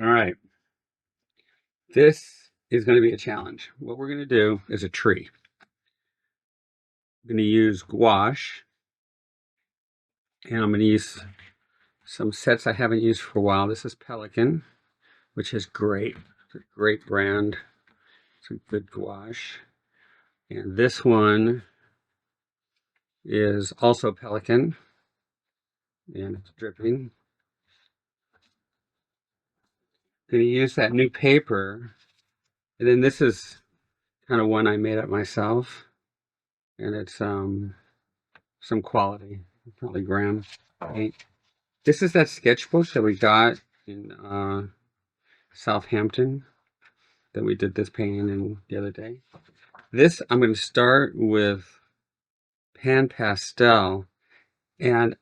All right. This is going to be a challenge. What we're going to do is a tree. I'm going to use gouache, and I'm going to use some sets I haven't used for a while. This is Pelican, which is great. It's a great brand. It's a good gouache. And this one is also Pelican, and it's dripping. Going to use that new paper. And then this is kind of one I made up myself, and it's some quality, probably gram paint. This is that sketchbook that we got in Southampton that we did this painting in the other day. This, I'm going to start with pan pastel, and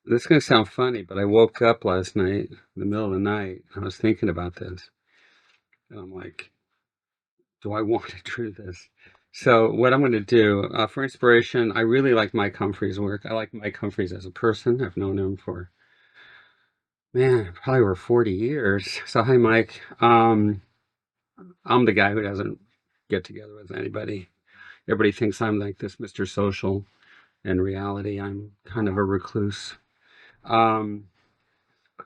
this is going to sound funny, but I woke up last night, in the middle of the night, I was thinking about this, and I'm like, do I want to do this? So what I'm going to do, for inspiration, I really like Mike Humphrey's work. I like Mike Humphreys as a person. I've known him for, man, probably over 40 years. So hi, Mike. I'm the guy who doesn't get together with anybody. Everybody thinks I'm like this Mr. Social. In reality, I'm kind of a recluse. Um,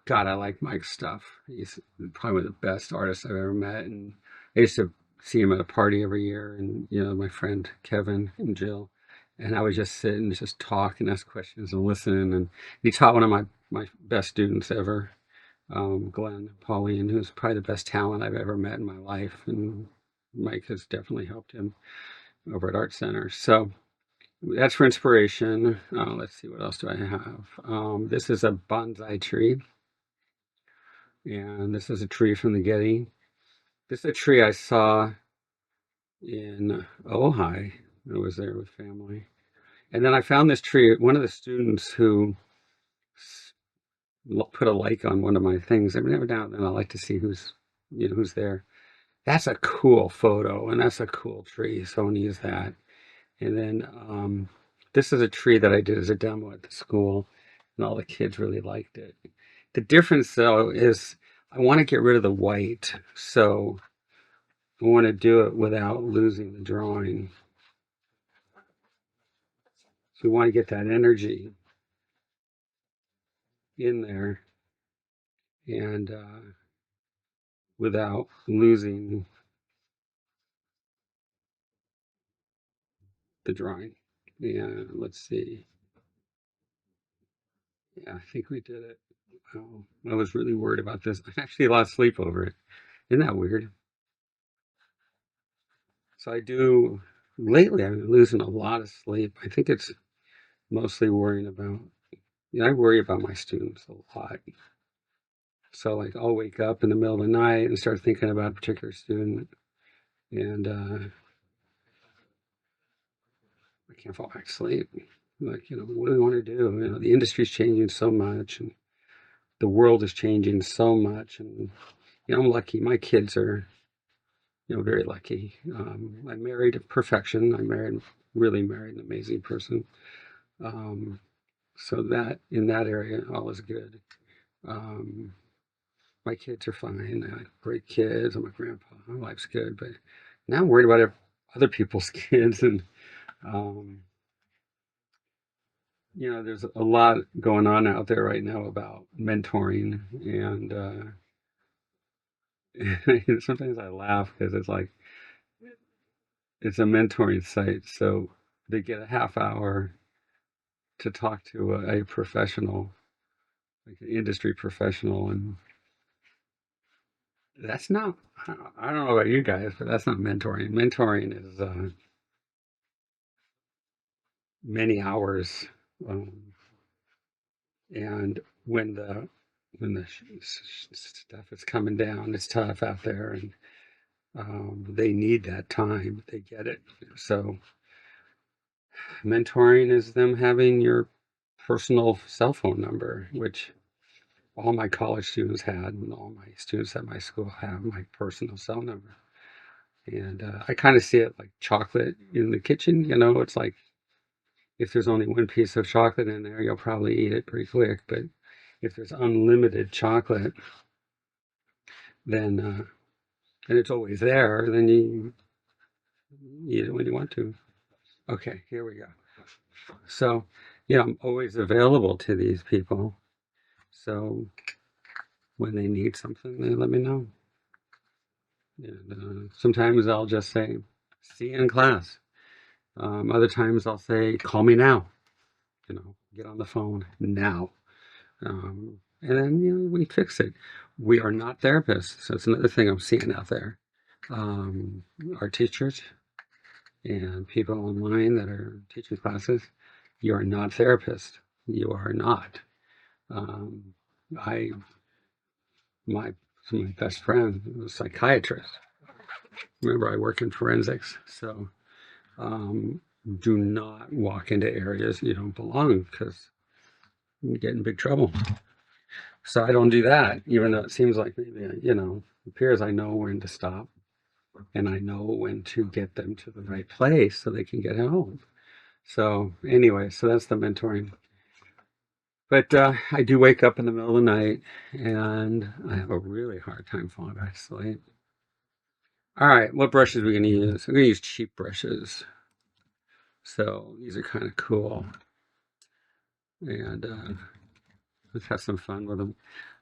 God, I like Mike's stuff. He's probably one of the best artists I've ever met. And I used to see him at a party every year. And, my friend Kevin and Jill. And I would just sit and just talk and ask questions and listen. And he taught one of my best students ever, Glenn Pauline, who's probably the best talent I've ever met in my life. And Mike has definitely helped him over at Art Center. So that's for inspiration. Let's see, what else do I have? This is a bonsai tree, and this is a tree from the Getty. This is a tree I saw in Ojai. I was there with family. And then I found this tree, one of the students who put a like on one of my things. Every now and then I like to see who's there. That's a cool photo, and that's a cool tree, so I'm gonna use that. And then this is a tree that I did as a demo at the school, and all the kids really liked it. The difference, though, is I want to get rid of the white, so I want to do it without losing the drawing. So we want to get that energy in there, and without losing the drawing. Yeah, let's see. Yeah, I think we did it. Oh, I was really worried about this. I actually lost sleep over it. Isn't that weird? So I do, lately I've been losing a lot of sleep. I think it's mostly worrying about, I worry about my students a lot. So like I'll wake up in the middle of the night and start thinking about a particular student, and I can't fall back to sleep. Like, what do we want to do? The industry's changing so much, and the world is changing so much. And, I'm lucky. My kids are, very lucky. I married perfection. Really married an amazing person. Um, so that in that area, all is good. Um, my kids are fine. I have great kids. I'm a grandpa. My life's good, but now I'm worried about other people's kids, and um, there's a lot going on out there right now about mentoring, and sometimes I laugh because it's like it's a mentoring site, so they get a half hour to talk to a professional, like an industry professional, and that's not. I don't know about you guys, but that's not mentoring. Mentoring is many hours, um, and when the stuff is coming down, it's tough out there, and they need that time. They get it. So mentoring is them having your personal cell phone number, which all my college students had, and all my students at my school have my personal cell number. And I kind of see it like chocolate in the kitchen. It's like if there's only one piece of chocolate in there, you'll probably eat it pretty quick. But if there's unlimited chocolate, then and it's always there, then you use it when you want to. Okay, here we go. So, yeah, I'm always available to these people. So when they need something, they let me know. And sometimes I'll just say, "See you in class." Other times I'll say, "Call me now." Get on the phone now. And then we fix it. We are not therapists, so it's another thing I'm seeing out there. Our teachers and people online that are teaching classes, you are not therapists. You are not. Um, I my my best friend was a psychiatrist. Remember, I work in forensics, so um, do not walk into areas you don't belong because you get in big trouble. So I don't do that, even though it seems like maybe, it appears I know when to stop and I know when to get them to the right place so they can get home. So anyway, so that's the mentoring. But I do wake up in the middle of the night and I have a really hard time falling back to sleep. All right, what brushes are we going to use? I'm going to use cheap brushes. So these are kind of cool. And let's have some fun with them.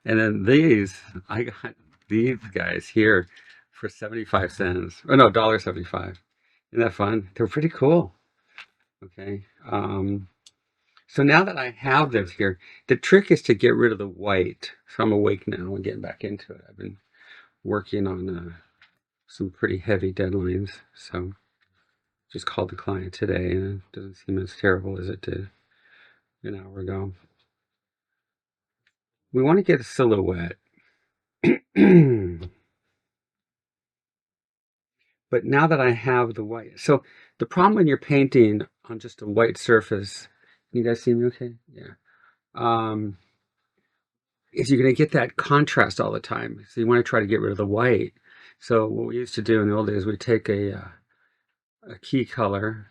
And then these, I got these guys here for 75 cents. Oh no, $1.75. Isn't that fun? They're pretty cool. Okay. So now that I have this here, the trick is to get rid of the white. So I'm awake now and getting back into it. I've been working on some pretty heavy deadlines. So just called the client today and it doesn't seem as terrible as it did an hour ago. We want to get a silhouette. But now that I have the white, so the problem when you're painting on just a white surface, can you guys see me okay? Yeah. Um, is you're going to get that contrast all the time. So you want to try to get rid of the white. So what we used to do in the old days, we take a key color,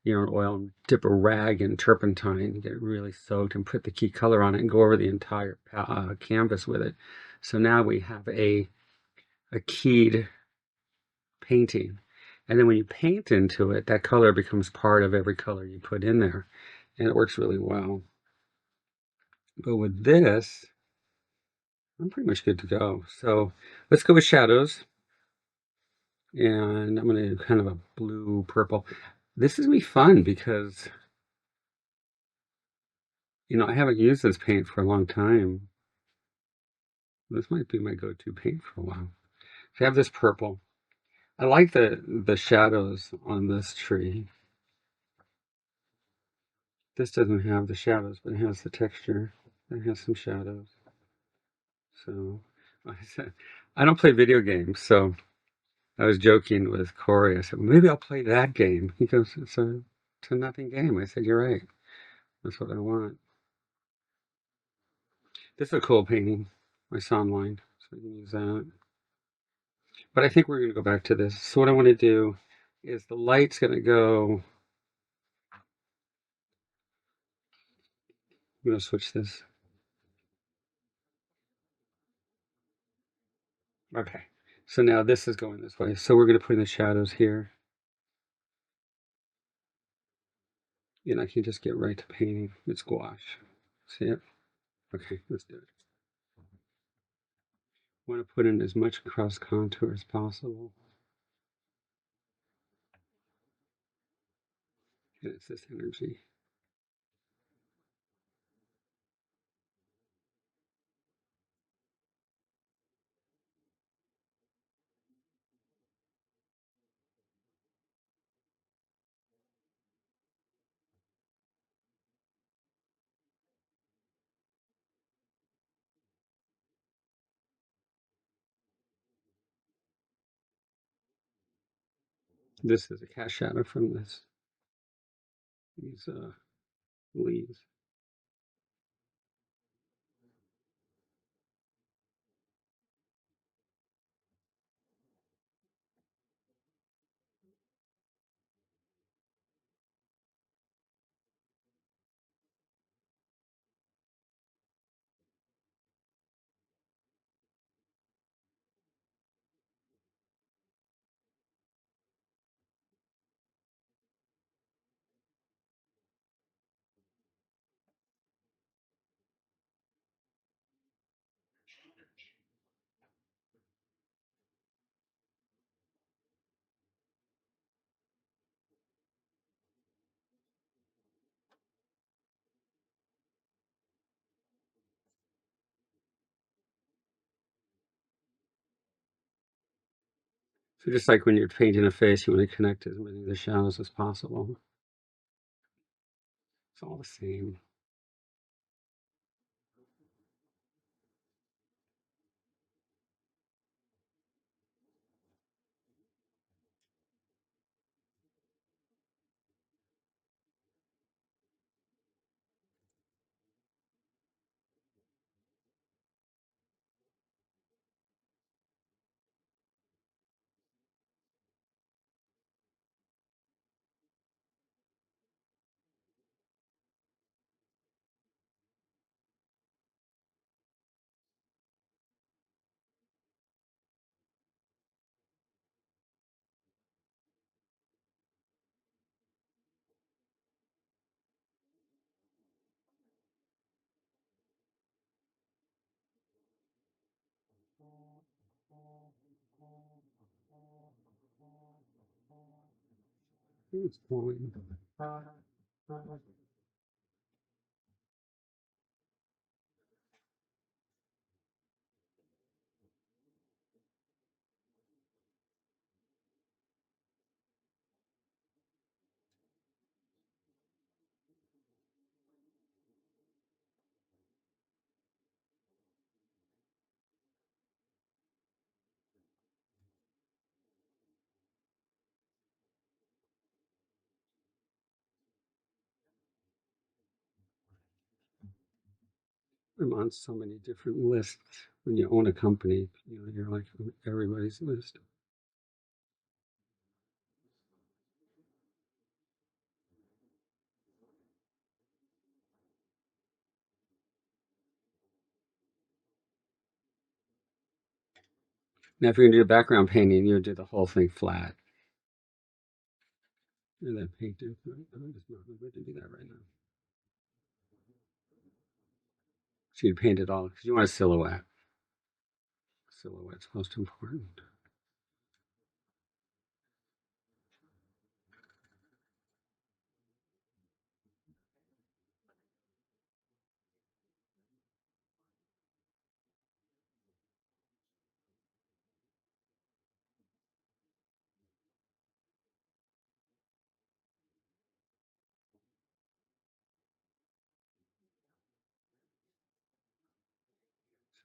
an oil, and dip a rag in turpentine, get it really soaked, and put the key color on it, and go over the entire canvas with it. So now we have a keyed painting. And then when you paint into it, that color becomes part of every color you put in there. And it works really well. But with this, I'm pretty much good to go. So let's go with shadows. And I'm going to do kind of a blue purple. This is going to be fun because, I haven't used this paint for a long time. This might be my go-to paint for a while. So I have this purple. I like the shadows on this tree. This doesn't have the shadows, but it has the texture. It has some shadows. So I said, I don't play video games. So I was joking with Cory. I said, well, maybe I'll play that game. He goes, it's a nothing game. I said, you're right. That's what I want. This is a cool painting I saw online. So we can use that. But I think we're going to go back to this. So what I want to do is the light's going to go. I'm going to switch this. Okay. So now this is going this way. So we're going to put in the shadows here. And I can just get right to painting. It's gouache. See it? Okay, let's do it. I want to put in as much cross contour as possible. And it's this energy. This is a cast shadow from these leaves. So just like when you're painting a face, you want to connect as many of the shadows as possible. It's all the same. It's fine. I'm on so many different lists. When you own a company, you're like on everybody's list. Now, if you're gonna do a background painting, you do the whole thing flat. And then paint it. I'm just not going to do that right now. So you'd paint it all because you want a silhouette. Silhouette's most important.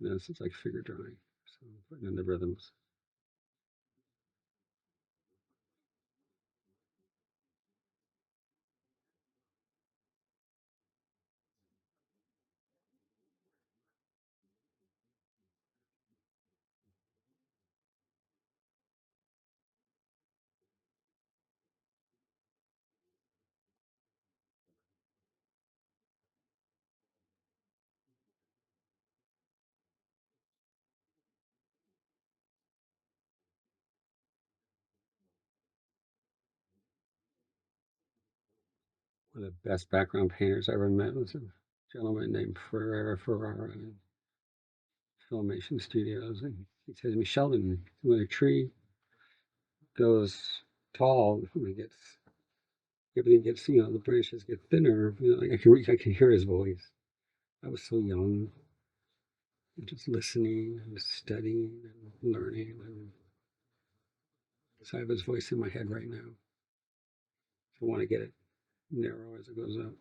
So now this is like figure drawing. So I'm putting in the rhythms. One of the best background painters I ever met was a gentleman named Ferrara in Filmation Studios. And he said to me, Sheldon, when a tree goes tall, everything gets, the branches get thinner. Like I can hear his voice. I was so young, and just listening and studying and learning. And so I have his voice in my head right now. So I want to get it narrow as it goes up.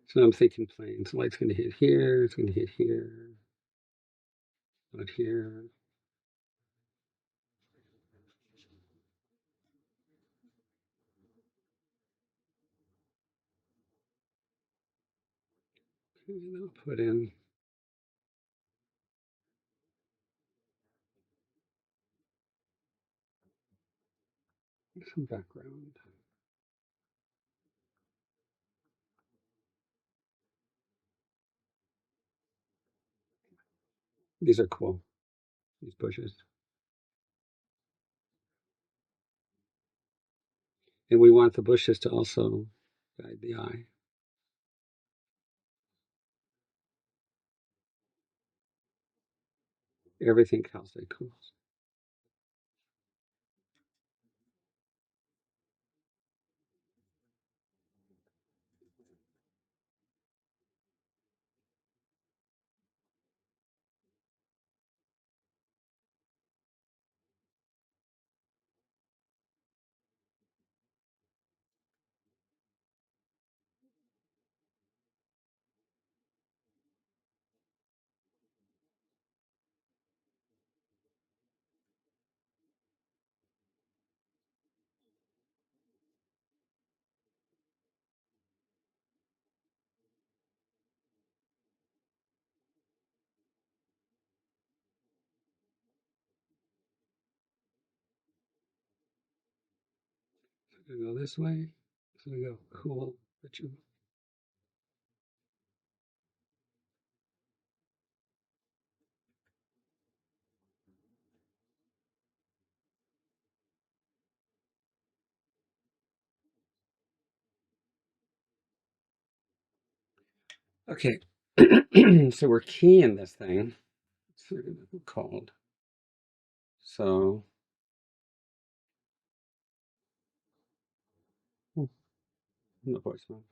So I'm thinking planes. The light's going to hit here. It's going to hit here. Not here. Okay, then I'll put in some background. These are cool. These bushes. And we want the bushes to also guide the eye. Everything calcite cools. Gonna go this way. So we go cool. Okay, so we're keying this thing. It's called. So, no voicemail.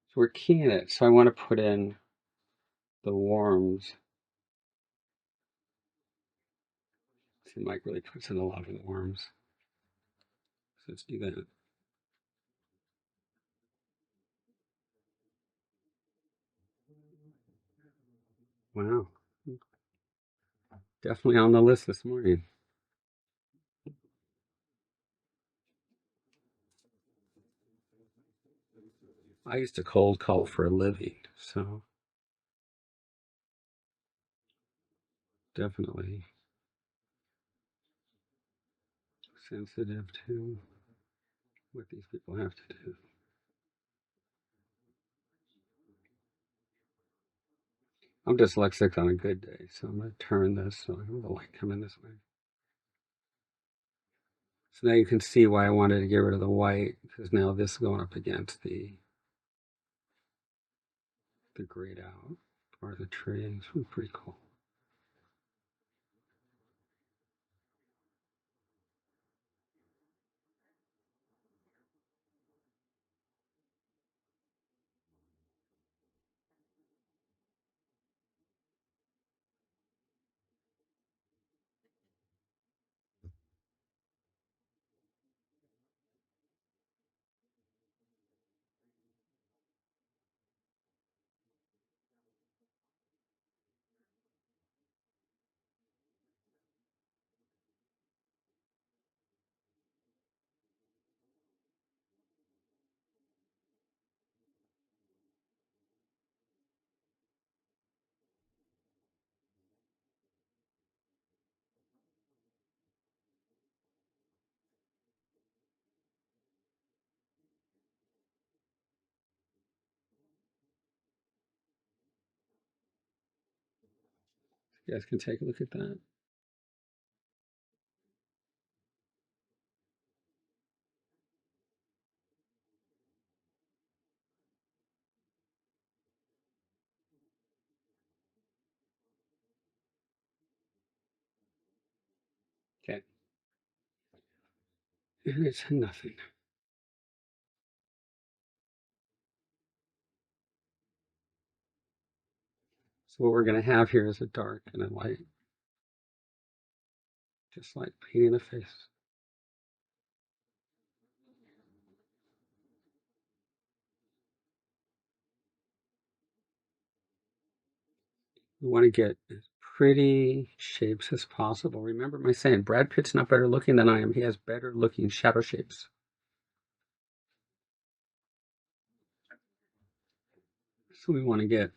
So we're keying it. So I want to put in the worms. See, Mike really puts in a lot of the worms. So let's do that. Wow. Definitely on the list this morning. I used to cold call for a living, so definitely sensitive to what these people have to do. I'm dyslexic on a good day, so I'm going to turn this so I have the light come in this way. So now you can see why I wanted to get rid of the white, because now this is going up against the grayed out part of the tree. It's pretty cool. You guys can take a look at that. Okay. And it's nothing. So what we're going to have here is a dark and a light, just like painting a face. We want to get as pretty shapes as possible. Remember my saying, Brad Pitt's not better looking than I am. He has better looking shadow shapes. So we want to get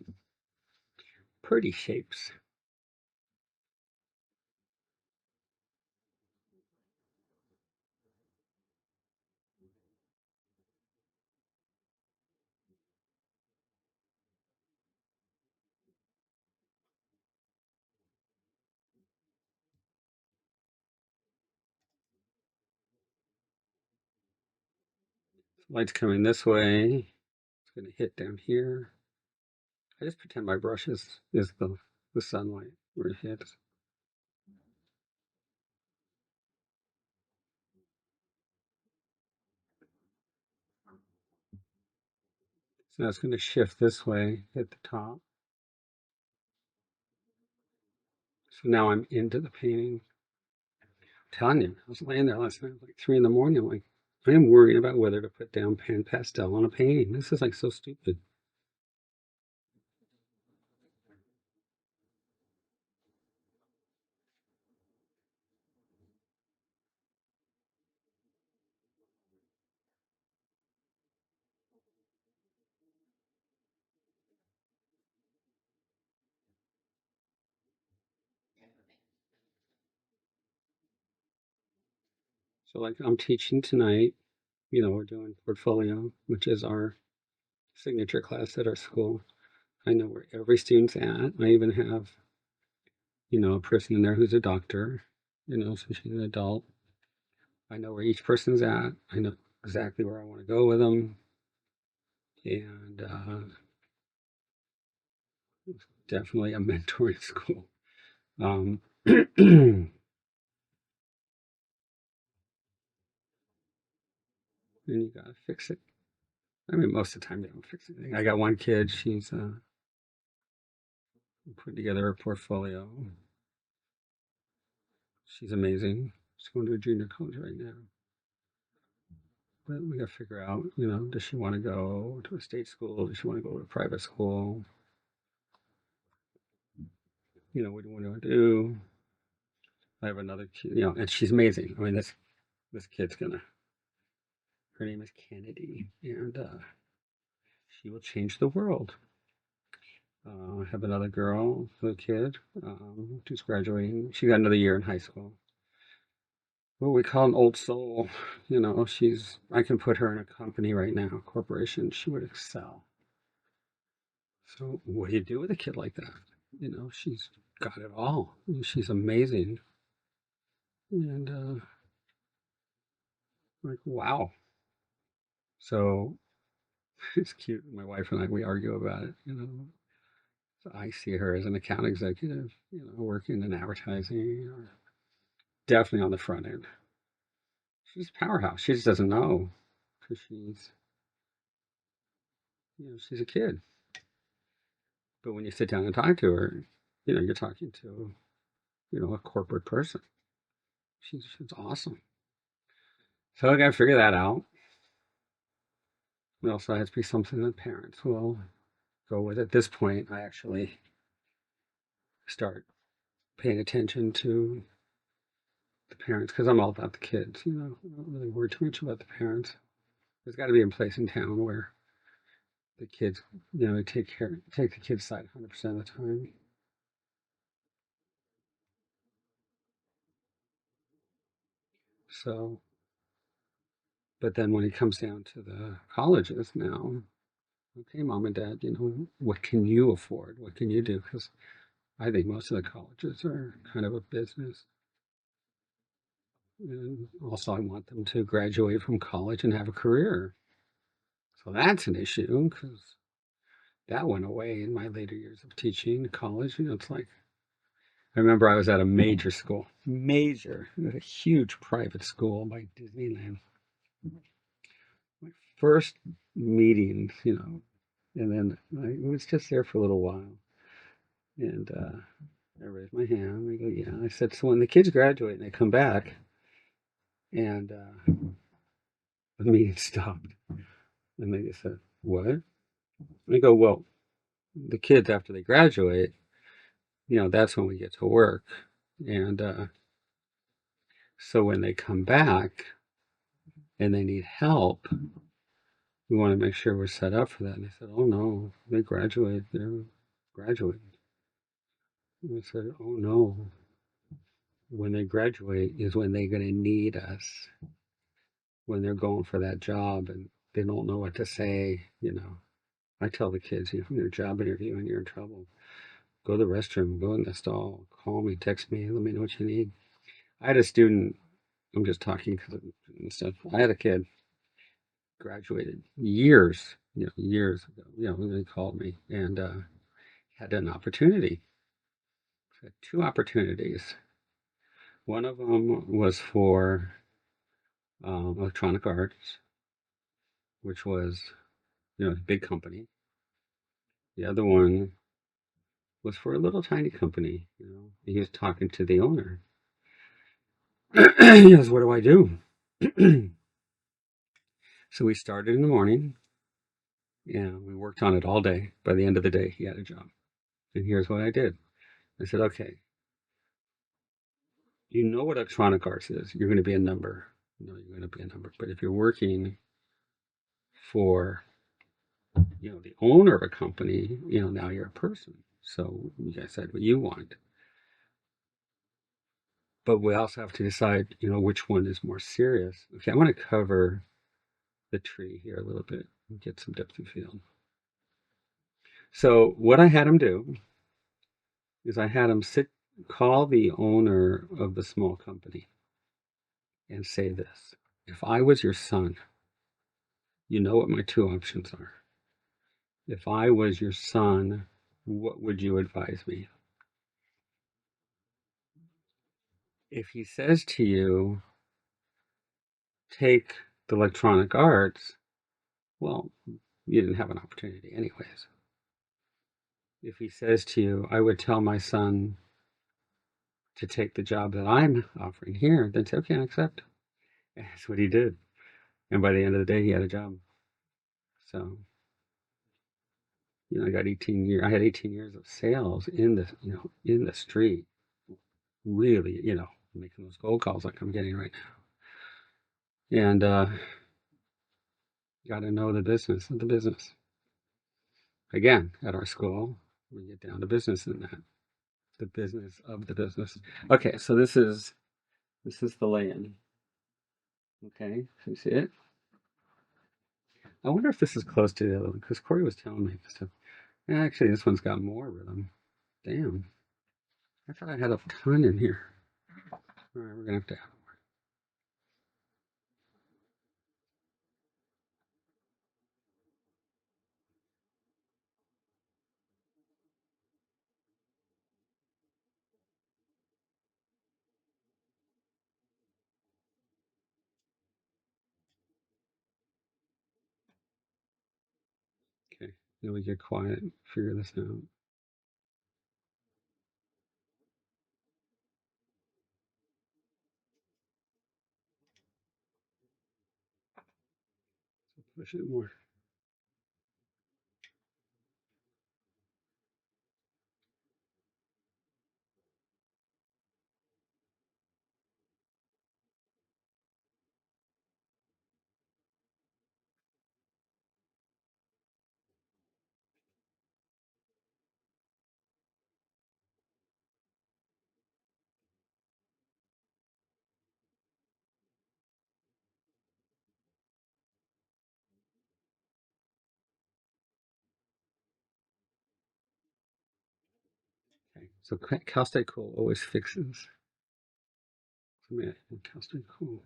pretty shapes. Light's coming this way. It's going to hit down here. I just pretend my brush is the sunlight where it hits. So now it's going to shift this way, hit the top. So now I'm into the painting. I'm telling you, I was laying there last night, like 3 in the morning. I'm like, I am worrying about whether to put down pan pastel on a painting. This is like so stupid. So like I'm teaching tonight, we're doing portfolio, which is our signature class at our school. I know where every student's at. I even have, a person in there who's a doctor, so she's an adult. I know where each person's at. I know exactly where I want to go with them. And it's definitely a mentoring school. And you got to fix it. I mean, most of the time they don't fix anything. I got one kid, she's putting together her portfolio. She's amazing. She's going to a junior college right now. But we got to figure out, does she want to go to a state school? Does she want to go to a private school? What do you want to do? I have another kid, and she's amazing. I mean, this kid's gonna. Her name is Kennedy, and she will change the world. I have another girl, the kid, who's graduating. She got another year in high school. What we call an old soul. I can put her in a company right now, a corporation. She would excel. So what do you do with a kid like that? She's got it all. She's amazing. And like, wow. So it's cute. My wife and I, we argue about it. So I see her as an account executive, working in advertising or definitely on the front end. She's a powerhouse. She just doesn't know because she's a kid. But when you sit down and talk to her, you're talking to, a corporate person. She's awesome. So I got to figure that out. It also has to be something that parents will go with. At this point, I actually start paying attention to the parents because I'm all about the kids. I don't really worry too much about the parents. There's got to be a place in town where the kids, take the kids' side 100% of the time. So, but then when it comes down to the colleges now, okay, mom and dad, what can you afford? What can you do? Because I think most of the colleges are kind of a business. And also, I want them to graduate from college and have a career. So that's an issue because that went away in my later years of teaching college. It's like I remember I was at a major school, major, it was a huge private school by Disneyland. My first meeting, and then I was just there for a little while. And I raised my hand. I go, yeah. I said, so when the kids graduate and they come back, and the meeting stopped, and they just said, what? I go, well, the kids after they graduate, that's when we get to work. And so when they come back and they need help, we want to make sure we're set up for that. And they said, oh no, they graduate, they're graduating. And I said, oh no, when they graduate is when they're going to need us, when they're going for that job and they don't know what to say. I tell the kids, in your job interview and you're in trouble, go to the restroom, go in the stall, call me, text me, let me know what you need. I had a student, I'm just talking because of stuff. I had a kid graduated years ago, when they called me and had an opportunity. Had two opportunities. One of them was for electronic arts, which was, a big company. The other one was for a little tiny company. He was talking to the owner. He goes, what do I do? So we started in the morning and we worked on it all day. By the end of the day, he had a job. And here's what I did. I said, okay, you know what electronic arts is. You're going to be a number. You're going to be a number. But if you're working for, the owner of a company, now you're a person. So you guys said what you want. but we also have to decide, which one is more serious. Okay, I want to cover the tree here a little bit and get some depth of field. So what I had him do is I had him call the owner of the small company and say this: if I was your son, you know what my two options are. If I was your son, what would you advise me? If he says to you, take the electronic arts, well, you didn't have an opportunity anyways. If he says to you, I would tell my son to take the job that I'm offering here, then say, okay, I accept. And that's what he did. And by the end of the day, he had a job. So, I got 18 years. I had 18 years of sales in the, in the street. Really, making those cold calls like I'm getting right now. And got to know the business of the business. Again, at our school, we get down to business in that. The business of the business. Okay, so this is the lay-in. Okay, so you see it? I wonder if this is close to the other one, because Cory was telling me this stuff. Yeah, actually, this one's got more rhythm. Damn. I thought I had a ton in here. All right, we're going to have to add more. Okay, then we get quiet, figure this out. So push it more. Okay, so Cal State Cool always fixes. So man, Cal State Cool.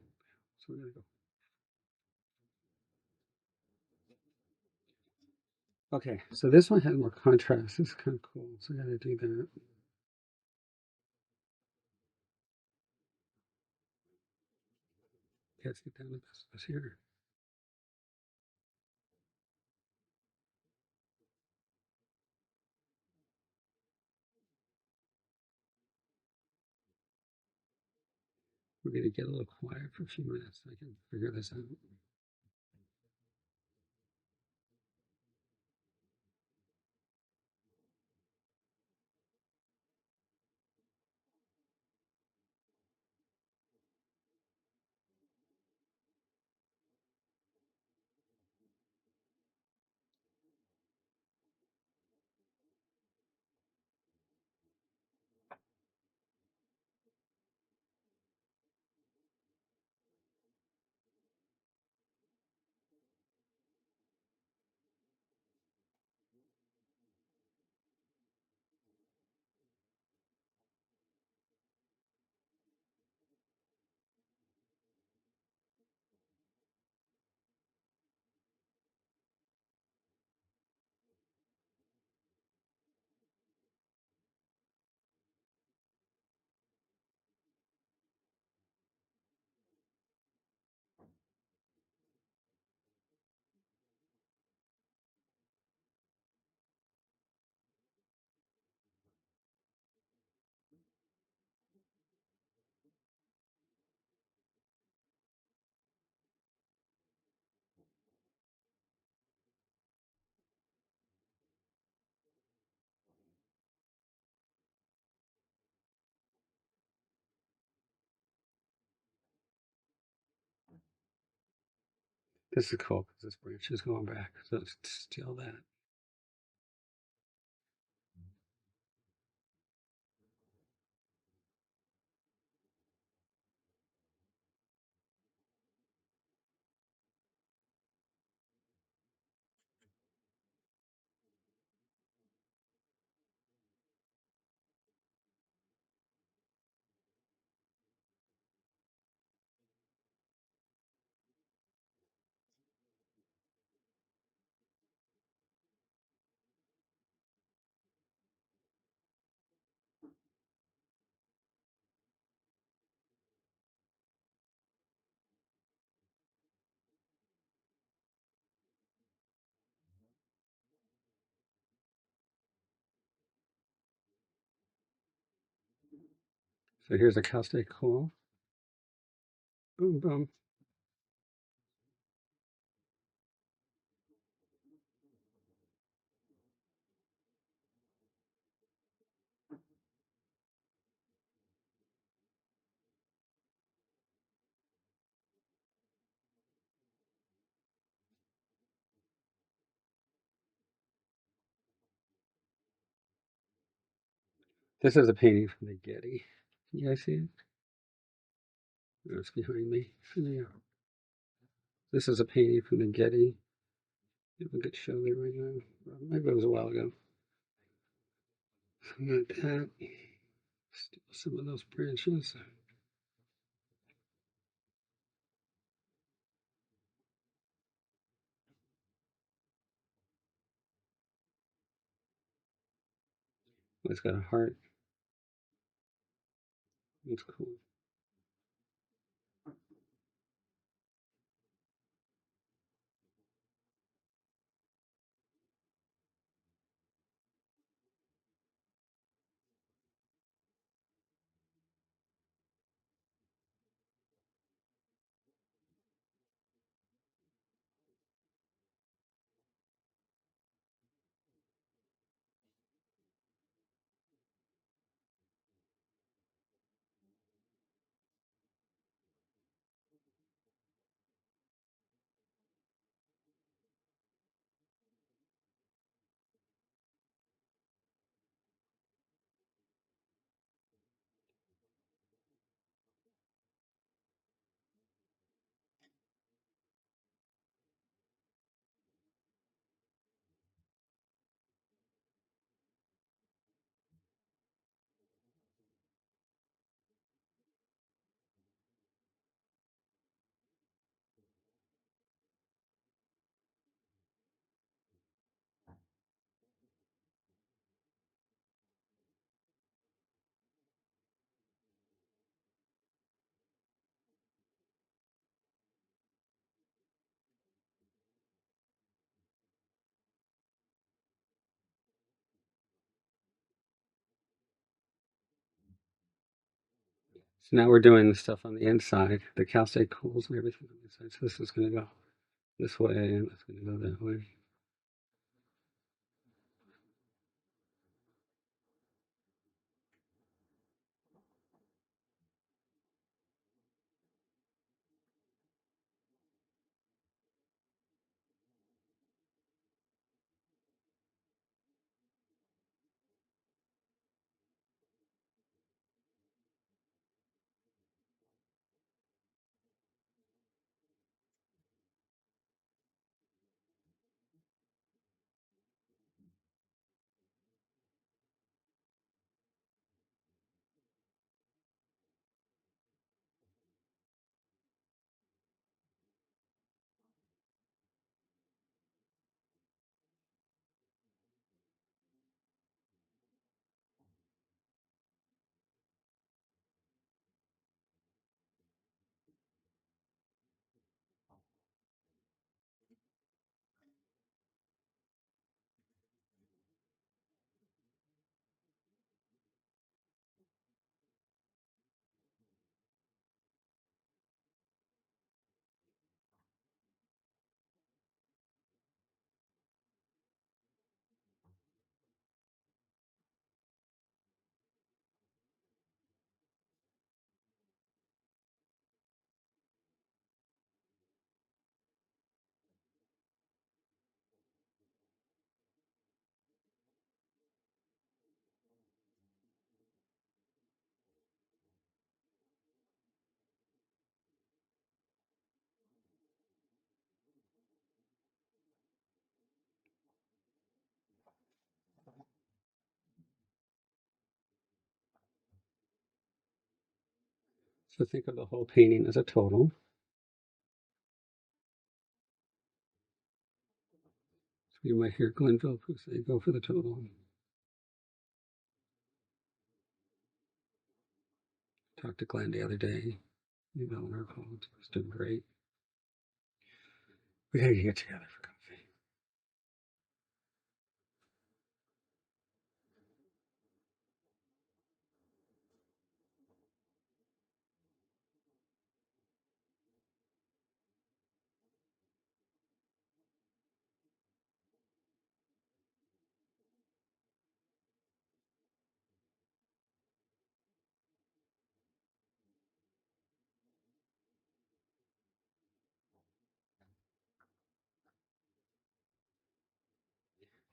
So we're going to go. Okay, so this one had more contrast. This is kind of cool. So I got to do that. Okay, let's get down to this here. We're going to get a little quiet for a few minutes so I can figure this out. This is cool because this branch is going back. So let's steal that. So here's a Cal State cool. Boom, boom. This is a painting from the Getty. Can you guys see it? Oh, it's behind me. Yeah. This is a painting from the Getty. If we could show it right now. Maybe it was a while ago. Something like that. Steal some of those branches. It's got a heart. It's cool. So now we're doing the stuff on the inside, the Cal State cools and everything on the inside. So this is going to go this way and it's going to go that way. So think of the whole painting as a total. So you might hear Glenville who say, go for the total. Talked to Glenn the other day. You know, her called. It's doing great. We gotta get together for coffee.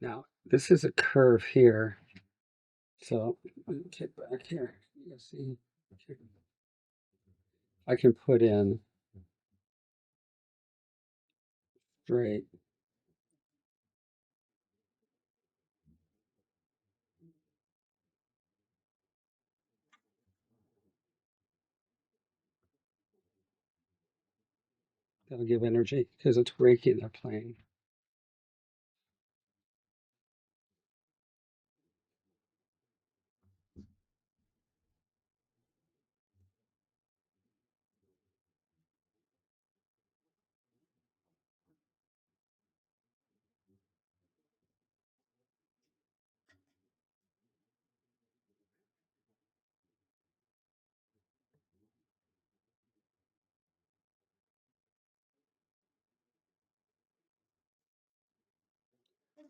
Now, this is a curve here. So let me get back here. You see, I can put in straight. That'll give energy because it's Reiki they're playing.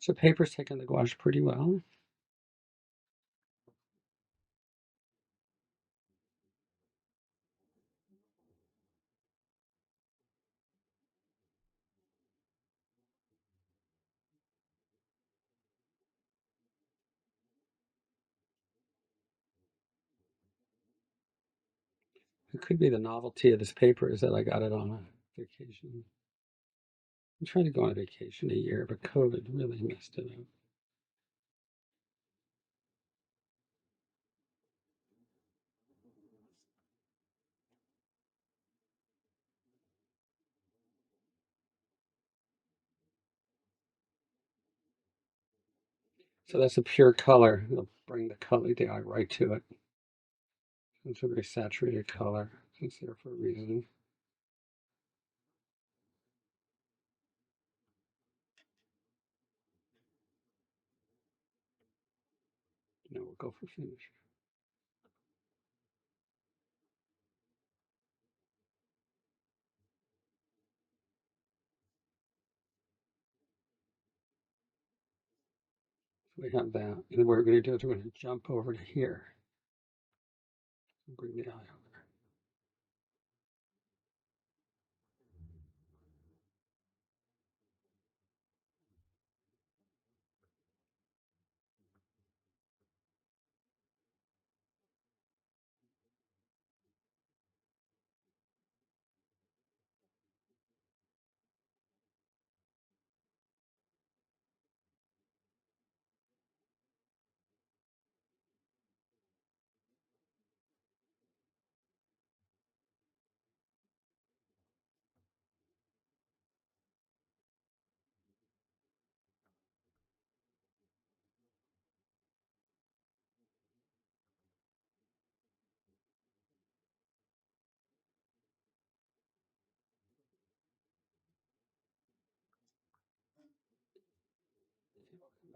So paper's taking the gouache pretty well. It could be the novelty of this paper is that I got it on a vacation. I'm trying to go on a vacation a year, but COVID really messed it up. So that's a pure color. It'll bring the color down right to it. It's a very saturated color. It's there for a reason. Now we'll go for finish. So we have that. And what we're going to do is we're going to jump over to here. Bring the eye over.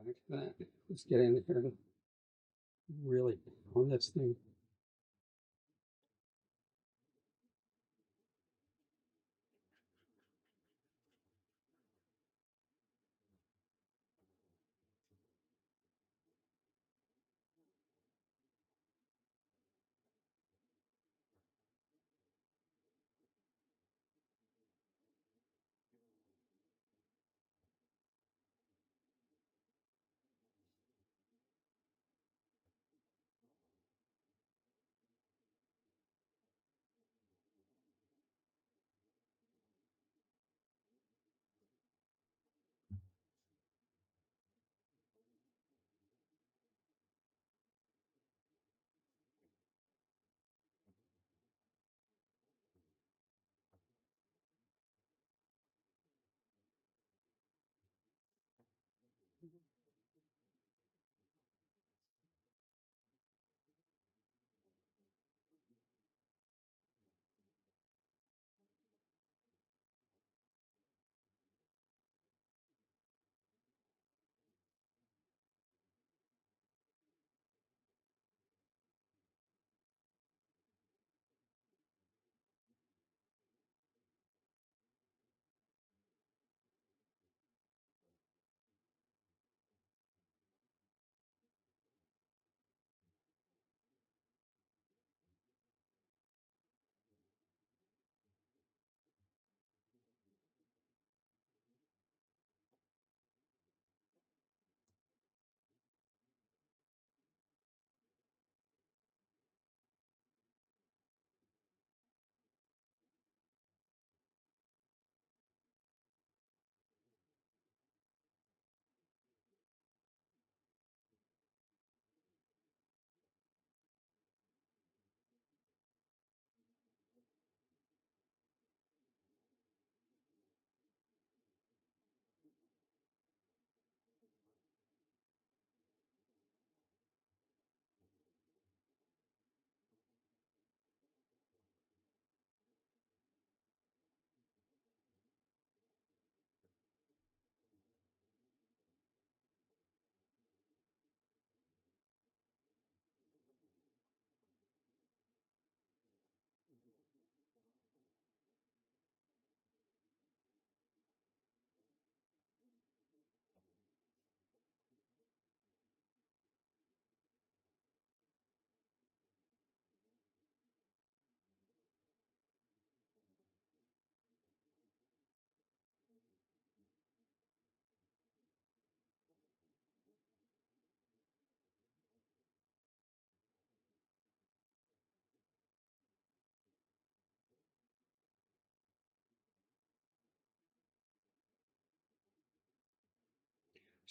Back to that. Let's get in here and really on this thing.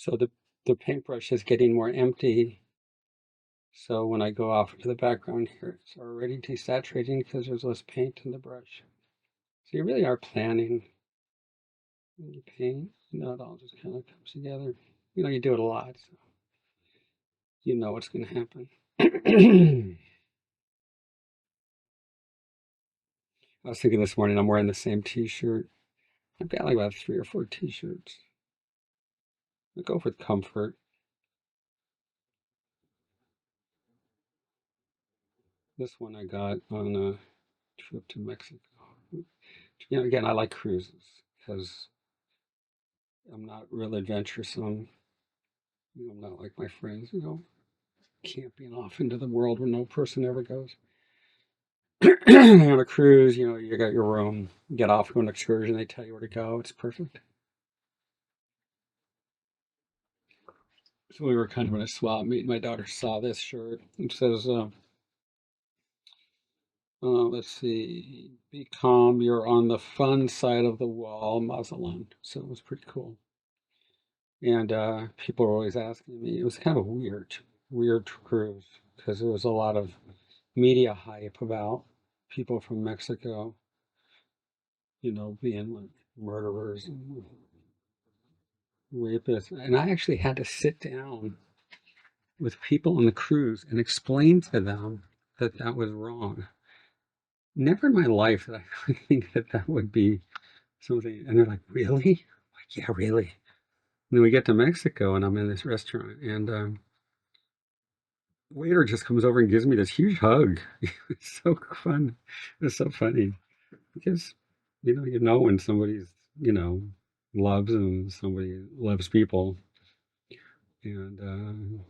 So the paintbrush is getting more empty. So when I go off into the background here, it's already desaturating because there's less paint in the brush. So you really are planning when you paint. You know, it all just kind of comes together. You know, you do it a lot, so you know what's going to happen. I was thinking this morning I'm wearing the same t-shirt. I've got like about 3 or 4 t-shirts. I go with comfort. This one I got on a trip to Mexico. You know, again, I like cruises because I'm not real adventuresome. You know, I'm not like my friends, you know, camping off into the world where no person ever goes. On a cruise, you know, you got your room, you get off, go on an excursion, they tell you where to go. It's perfect. So we were kind of in a swap meet. My daughter saw this shirt. It says, let's see, be calm, you're on the fun side of the wall, Mazatlan. So it was pretty cool. And people were always asking me, it was kind of a weird cruise because there was a lot of media hype about people from Mexico, you know, being like murderers and rapists. And I actually had to sit down with people on the cruise and explain to them that that was wrong. Never in my life did I think that that would be something. And they're like, really? I'm like, yeah, really. And then we get to Mexico and I'm in this restaurant and waiter just comes over and gives me this huge hug. It's so fun. It's so funny because you know when somebody's you know loves and somebody loves people and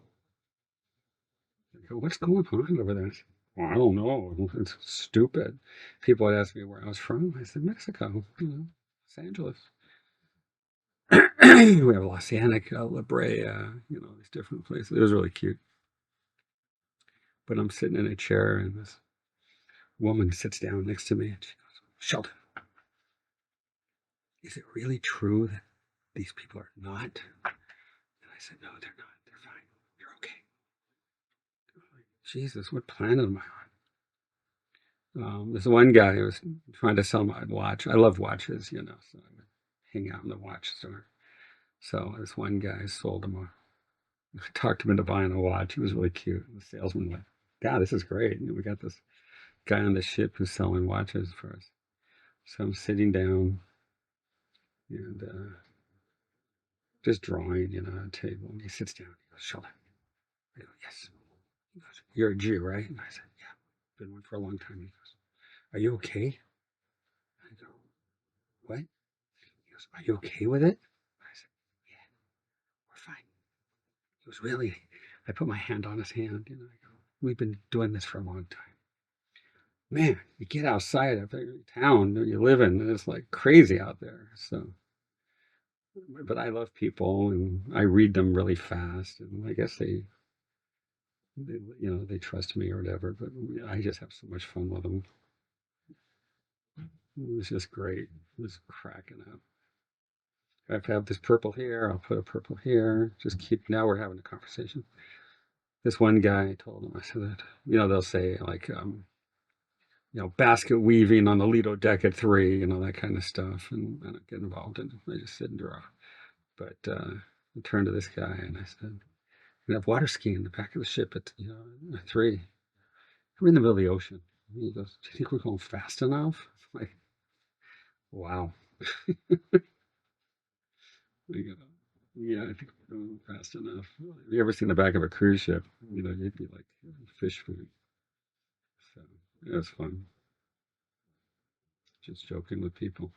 I go, what's going on over there? Well, I don't know. It's stupid. People would ask me where I was from. I said Mexico. You know, Los Angeles. We have La Cienega, La Brea. You know these different places. It was really cute. But I'm sitting in a chair and this woman sits down next to me and she goes, Sheldon, is it really true that these people are not? And I said, no, they're not. They're fine. You're okay. Like, Jesus, what planet am I on? This one guy who was trying to sell my watch. I love watches, you know, so I would hang out in the watch store. So this one guy sold him I talked him into buying a watch. He was really cute. The salesman went, God, this is great. You know, we got this guy on the ship who's selling watches for us. So I'm sitting down and just drawing, you know, on a table. And he sits down. He goes, Sheldon. I go, yes. He goes, you're a Jew, right? And I said, yeah, been one for a long time. He goes, are you okay? I go, what? He goes, are you okay with it? I said, yeah, we're fine. He goes, really? I put my hand on his hand. You know, I go, we've been doing this for a long time. Man, you get outside of your town that you live in, and it's like crazy out there. So, but I love people, and I read them really fast, and I guess they trust me or whatever. But I just have so much fun with them. It was just great. It was cracking up. If I have this purple here, I'll put a purple here. Just keep. Now we're having a conversation. This one guy, I told him, I said that they'll say like basket weaving on the Lido deck at 3, that kind of stuff, and I don't get involved in it. I just sit and draw. But I turned to this guy and I said, "We have water skiing in the back of the ship at 3. We're in the middle of the ocean." And he goes, "Do you think we're going fast enough?" I'm like, wow. You know, yeah, I think we're going fast enough. Have you ever seen the back of a cruise ship? You'd be like fish food. So it was fun, just joking with people.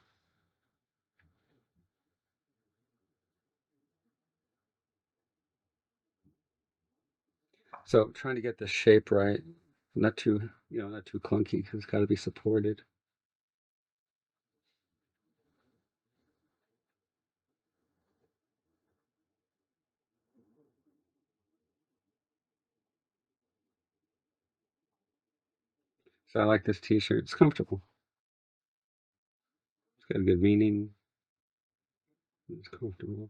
So trying to get the shape right, not too clunky because it's got to be supported. So I like this T-shirt. It's comfortable. It's got a good meaning. It's comfortable.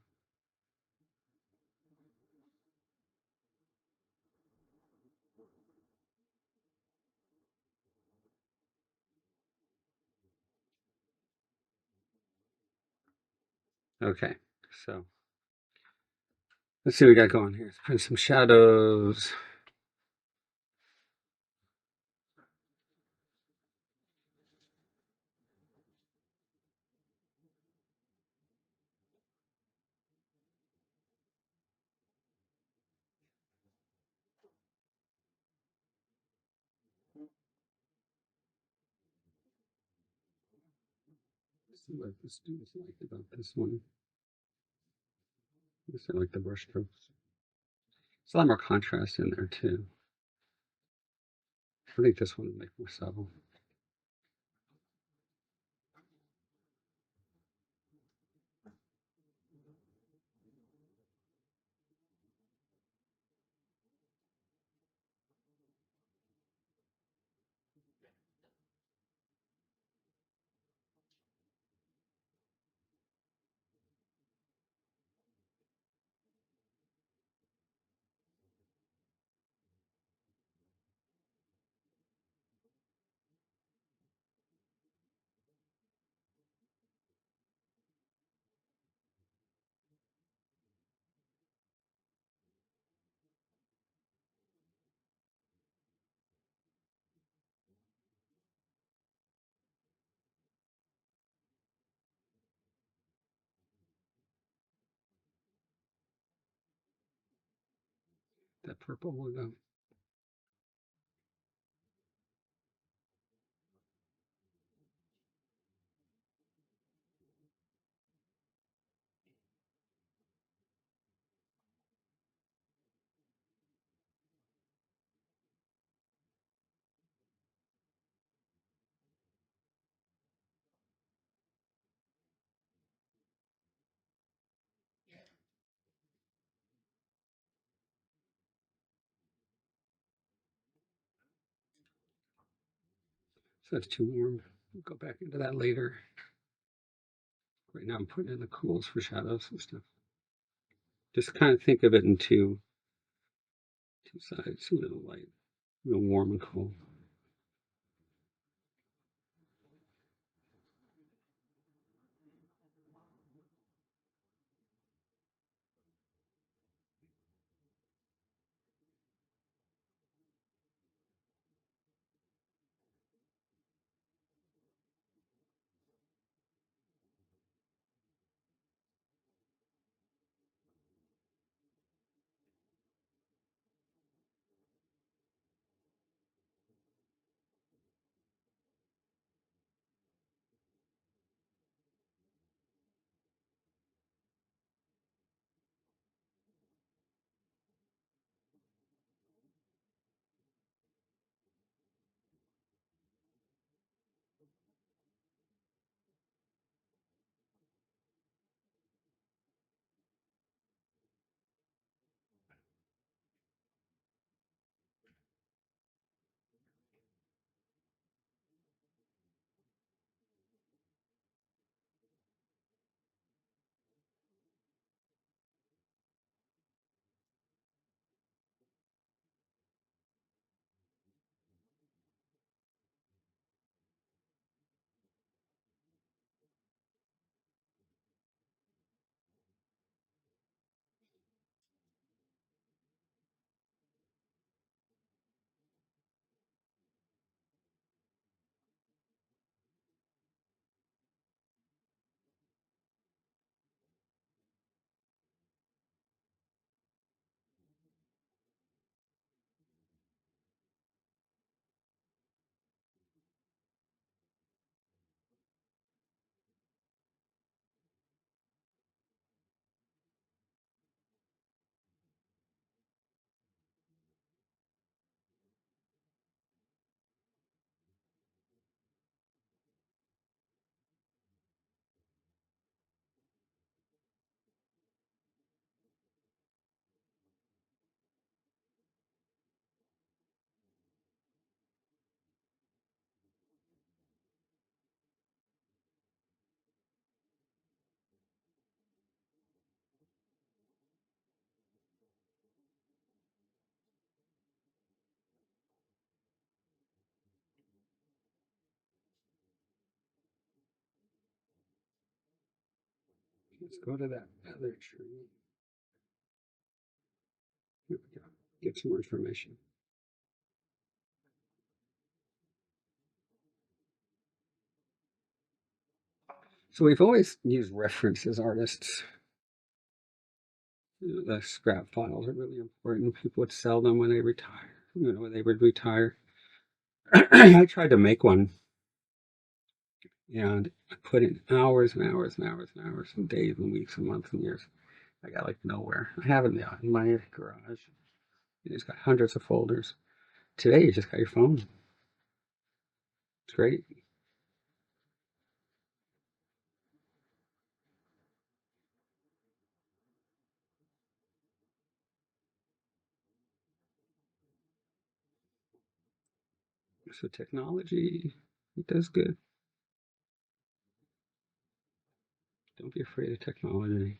Okay, so let's see what we got going here. Let's put some shadows. Let's see what the students like about this one. I guess I like the brush strokes. There's a lot more contrast in there too. I think this one would make more subtle. That purple will go. So that's too warm. We'll go back into that later. Right now I'm putting in the cools for shadows and stuff. Just kind of think of it in two sides, a little light, a little warm and cool. Let's go to that other tree. Here we go. Get some more information. So we've always used reference as artists. The scrap files are really important. People would sell them when they retire. When they would retire. I tried to make one, and I put in hours and hours and hours and hours and days and weeks and months and years. I got like nowhere. I have it now in my garage. It's got hundreds of folders. Today, you just got your phone. It's great. So technology, it does good. Don't be afraid of technology.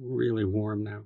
Really warm now.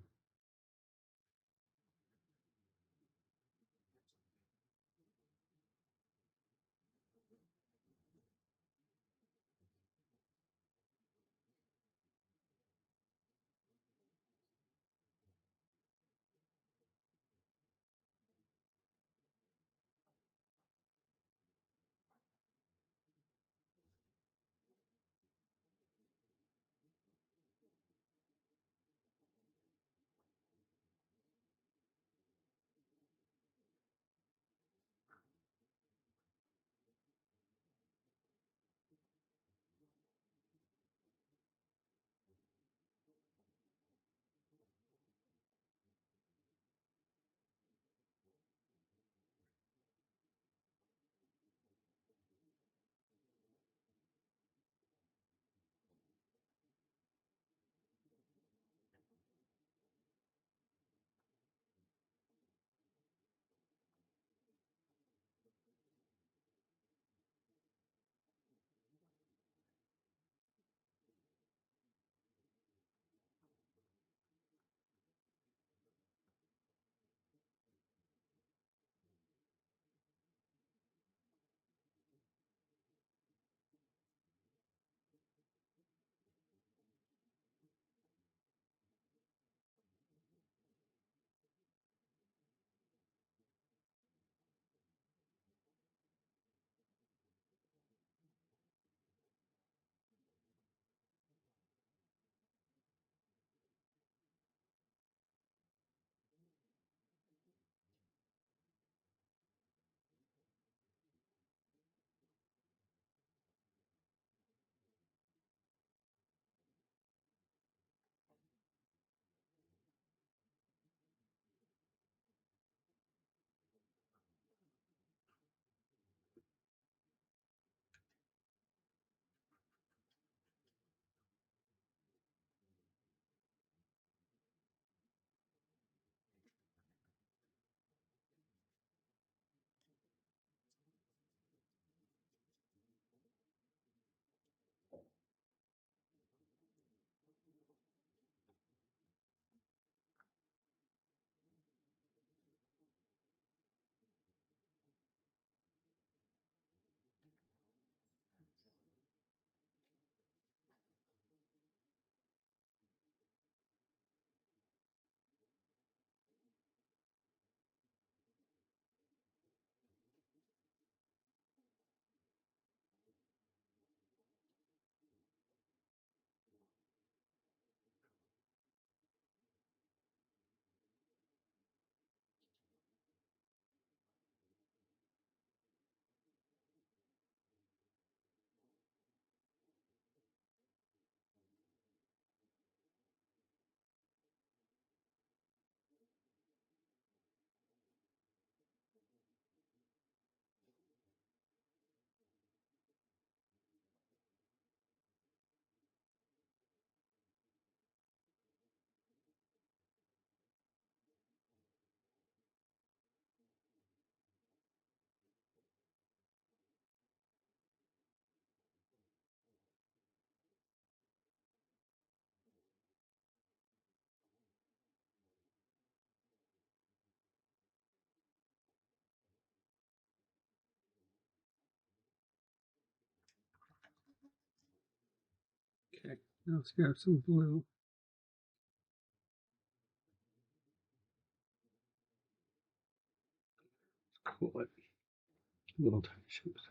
Let's grab some blue. Cool it. Little tiny shapes.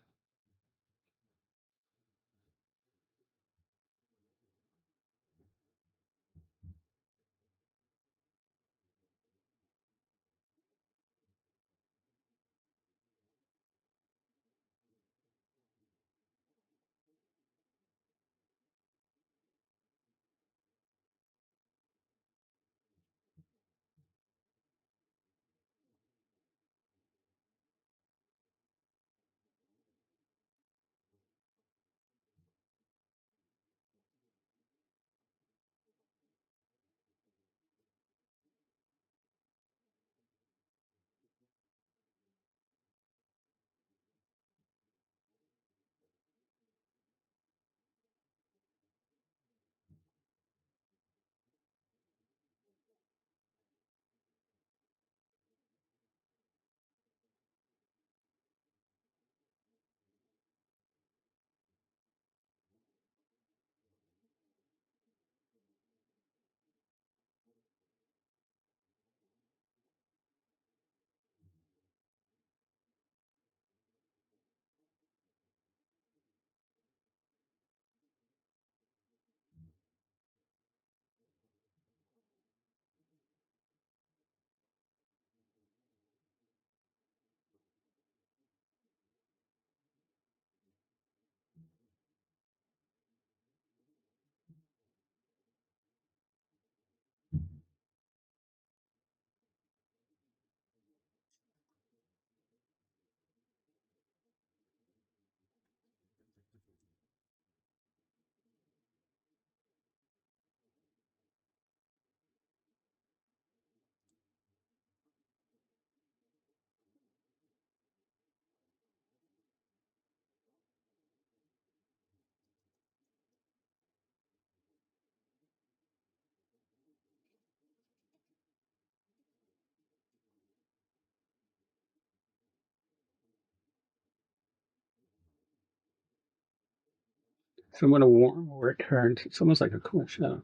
Somewhat a warm or it turns. It's almost like a cool shadow.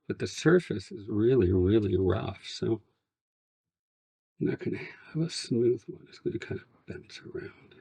But the surface is really, really rough. So I'm not going to have a smooth one. It's going to kind of bounce around.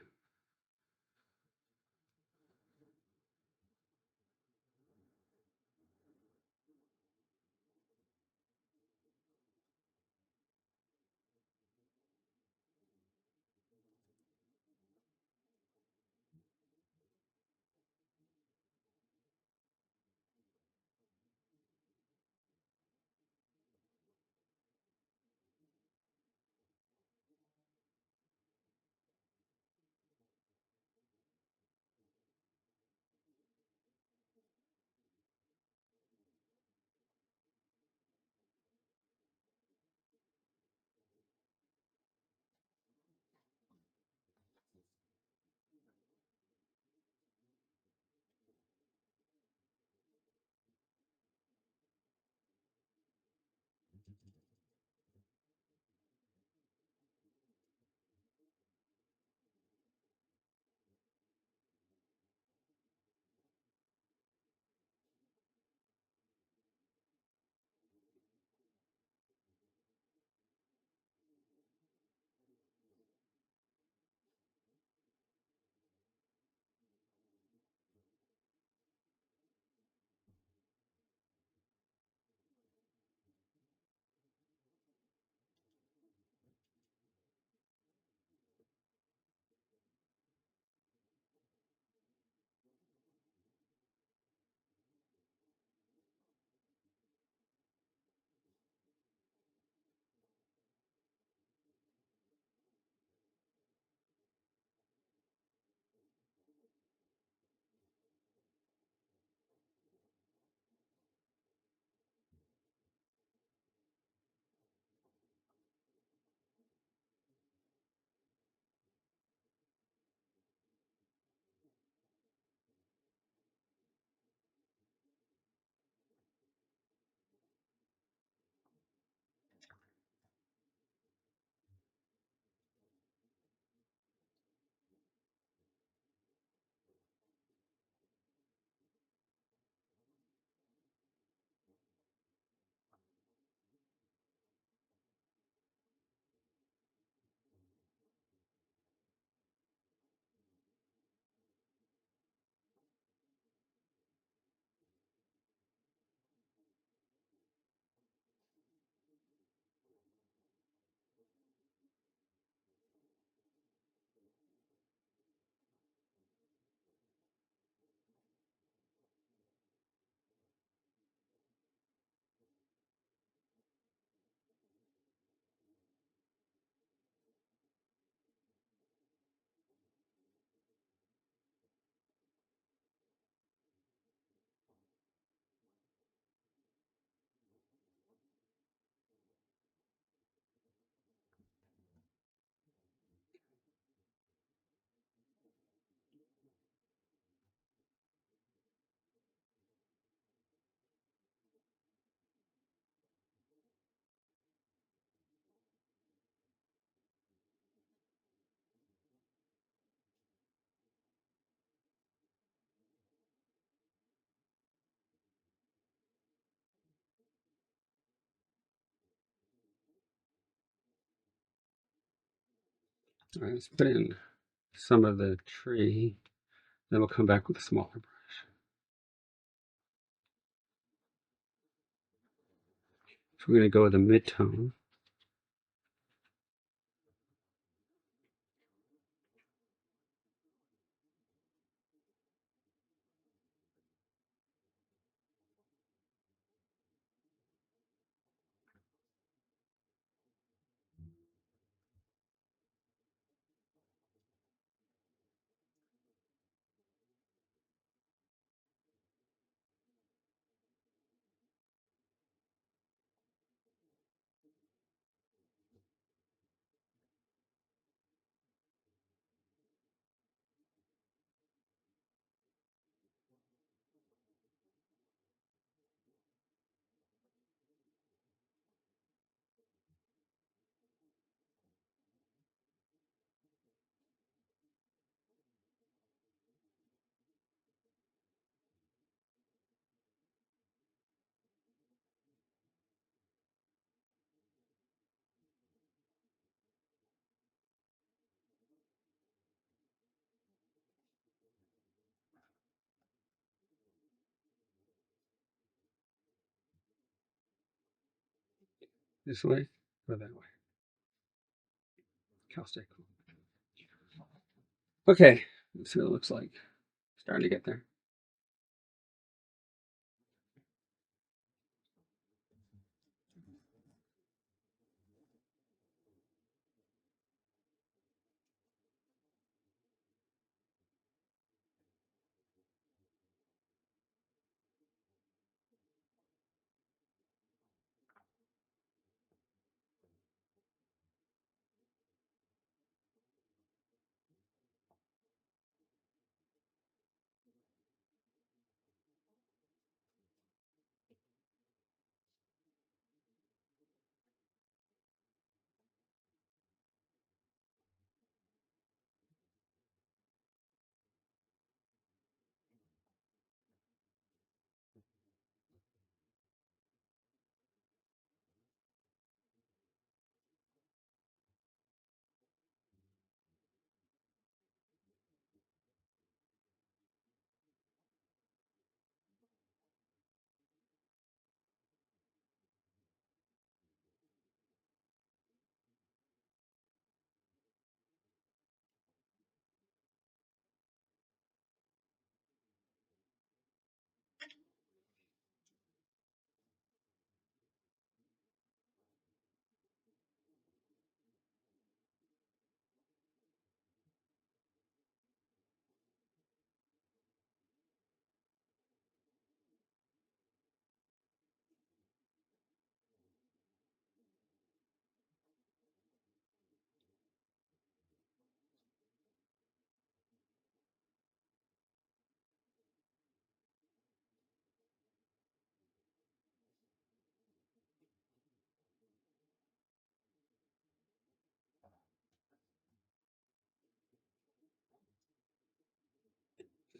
All right, let's put in some of the tree. Then we'll come back with a smaller brush. So we're going to go with a mid-tone. This way or that way. Cowstick. Okay, let's see what it looks like. Starting to get there.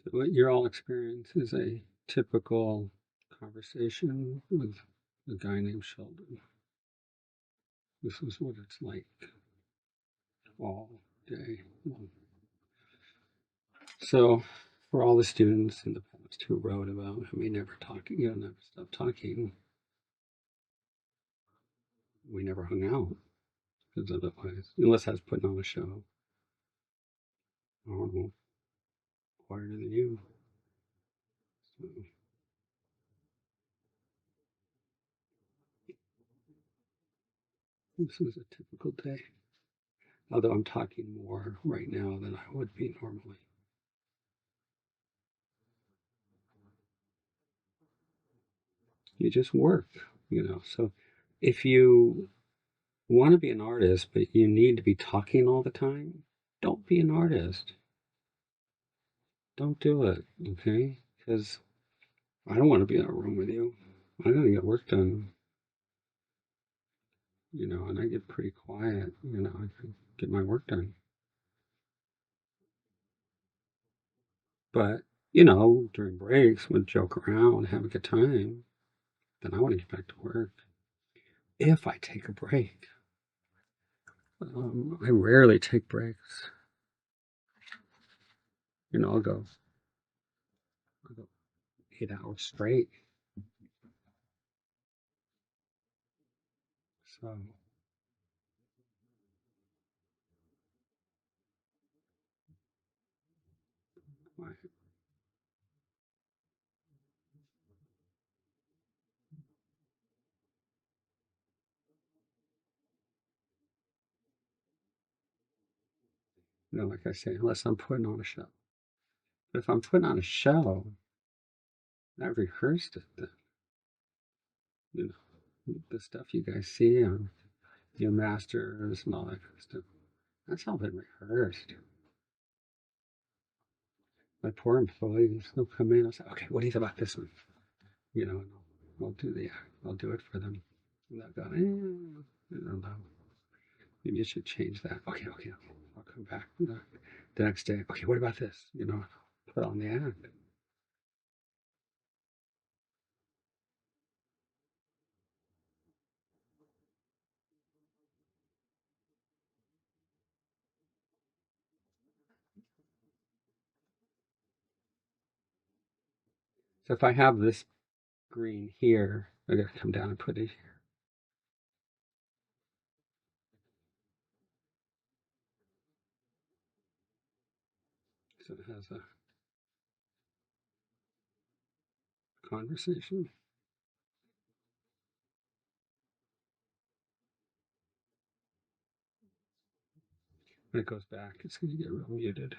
So what you're all experience is a typical conversation with a guy named Sheldon. This is what it's like all day long. So for all the students in the past who wrote about how we never talk, never stop talking, we never hung out because otherwise, unless I was putting on a show, I don't know, quieter than you. So this is a typical day. Although I'm talking more right now than I would be normally. You just work. So if you want to be an artist, but you need to be talking all the time, don't be an artist. Don't do it, okay? Because I don't want to be in a room with you. I gotta get work done, and I get pretty quiet, I can get my work done. But, during breaks, we'll joke around, have a good time. Then I want to get back to work. If I take a break. I rarely take breaks. I'll go 8 hours straight. So, I, like I say, unless I'm putting on a show. But if I'm putting on a show, I've rehearsed it. The stuff you guys see on your masters and all that kind of stuff. That's all been rehearsed. My poor employees, they'll come in and say, okay, what do you think about this one? And I'll do I'll do it for them. And they'll go, no, maybe you should change that. Okay, okay, I'll come back the next day. Okay, what about this? Put on the act. So if I have this green here, I gotta come down and put it here. So it has a conversation. When it goes back, it's gonna get real muted.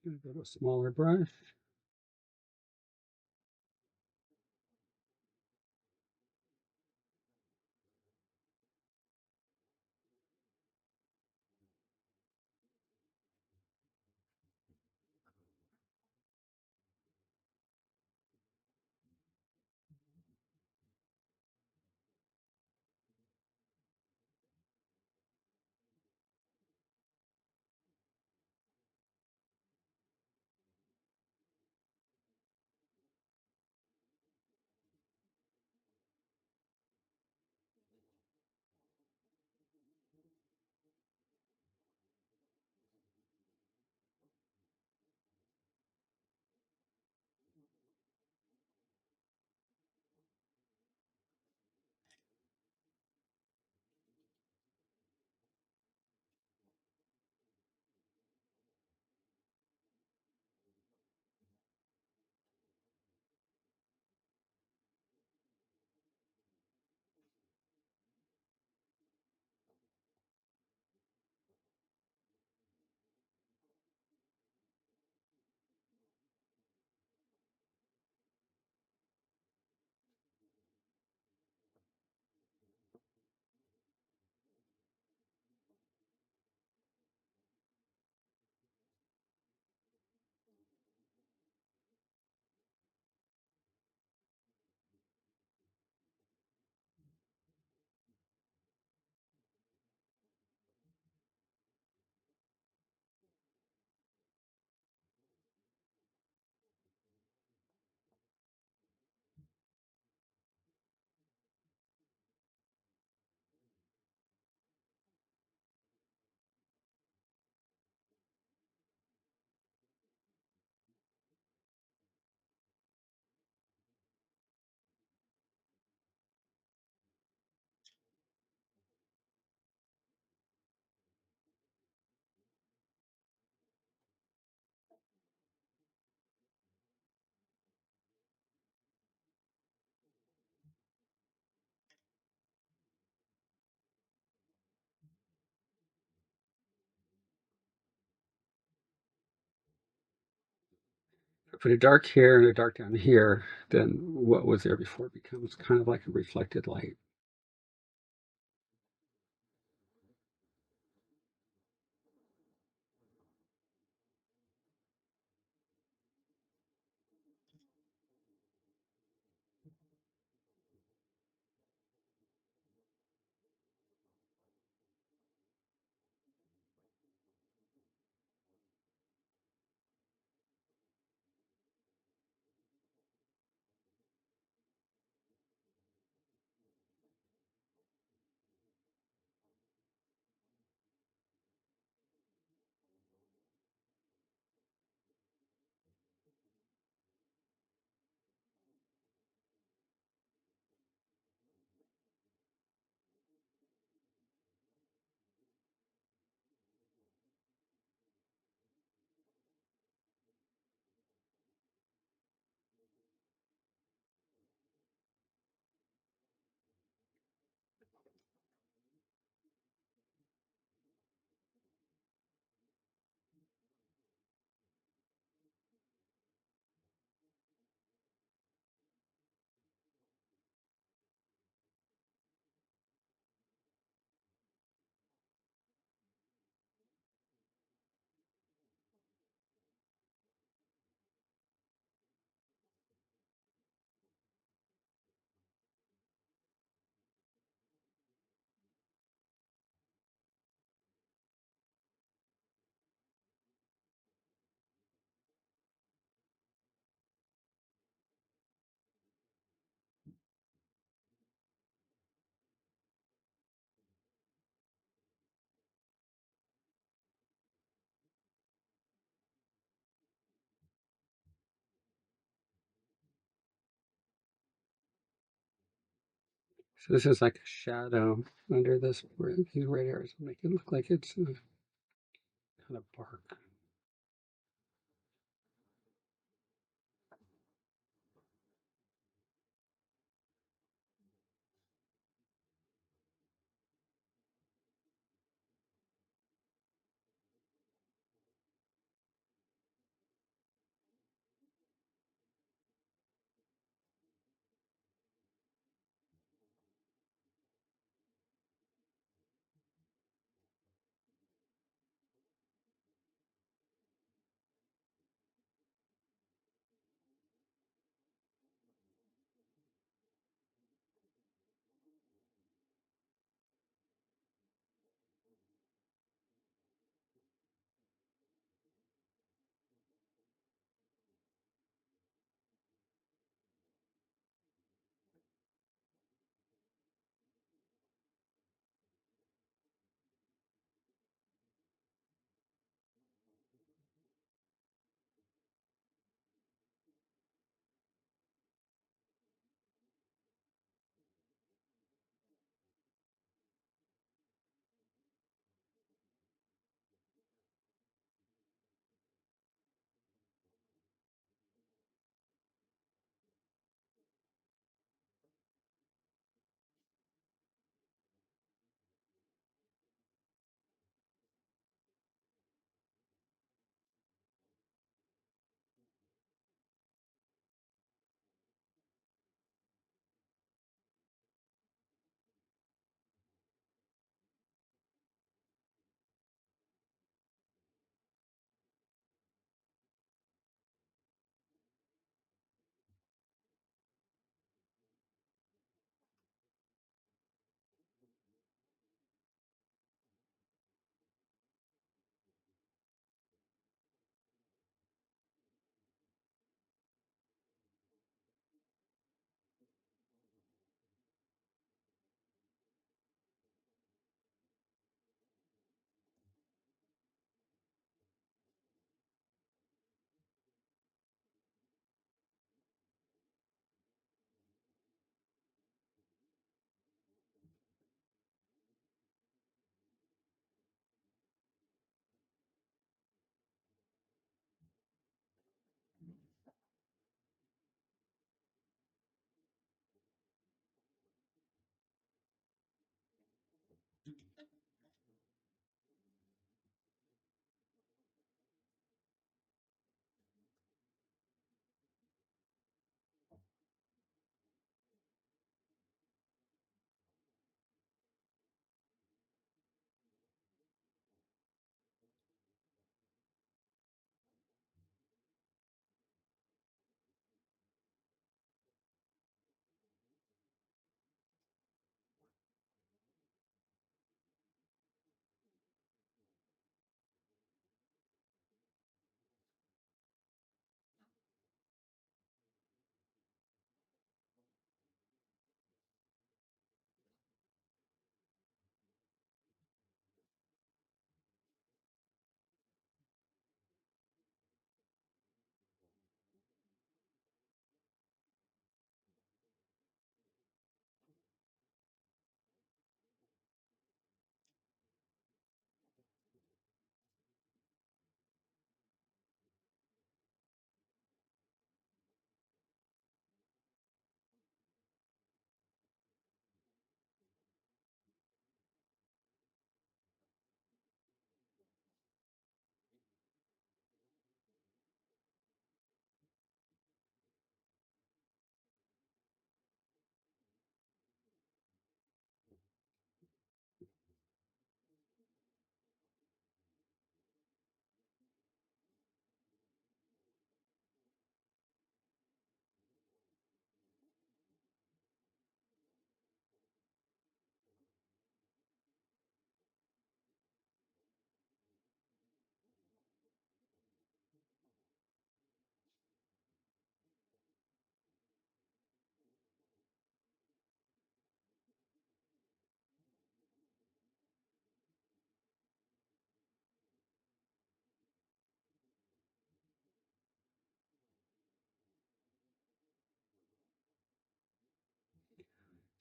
Gonna go to a smaller brush. If I put a dark here and a dark down here, then what was there before becomes kind of like a reflected light. So this is like a shadow under this, these red areas make it look like it's kind of bark.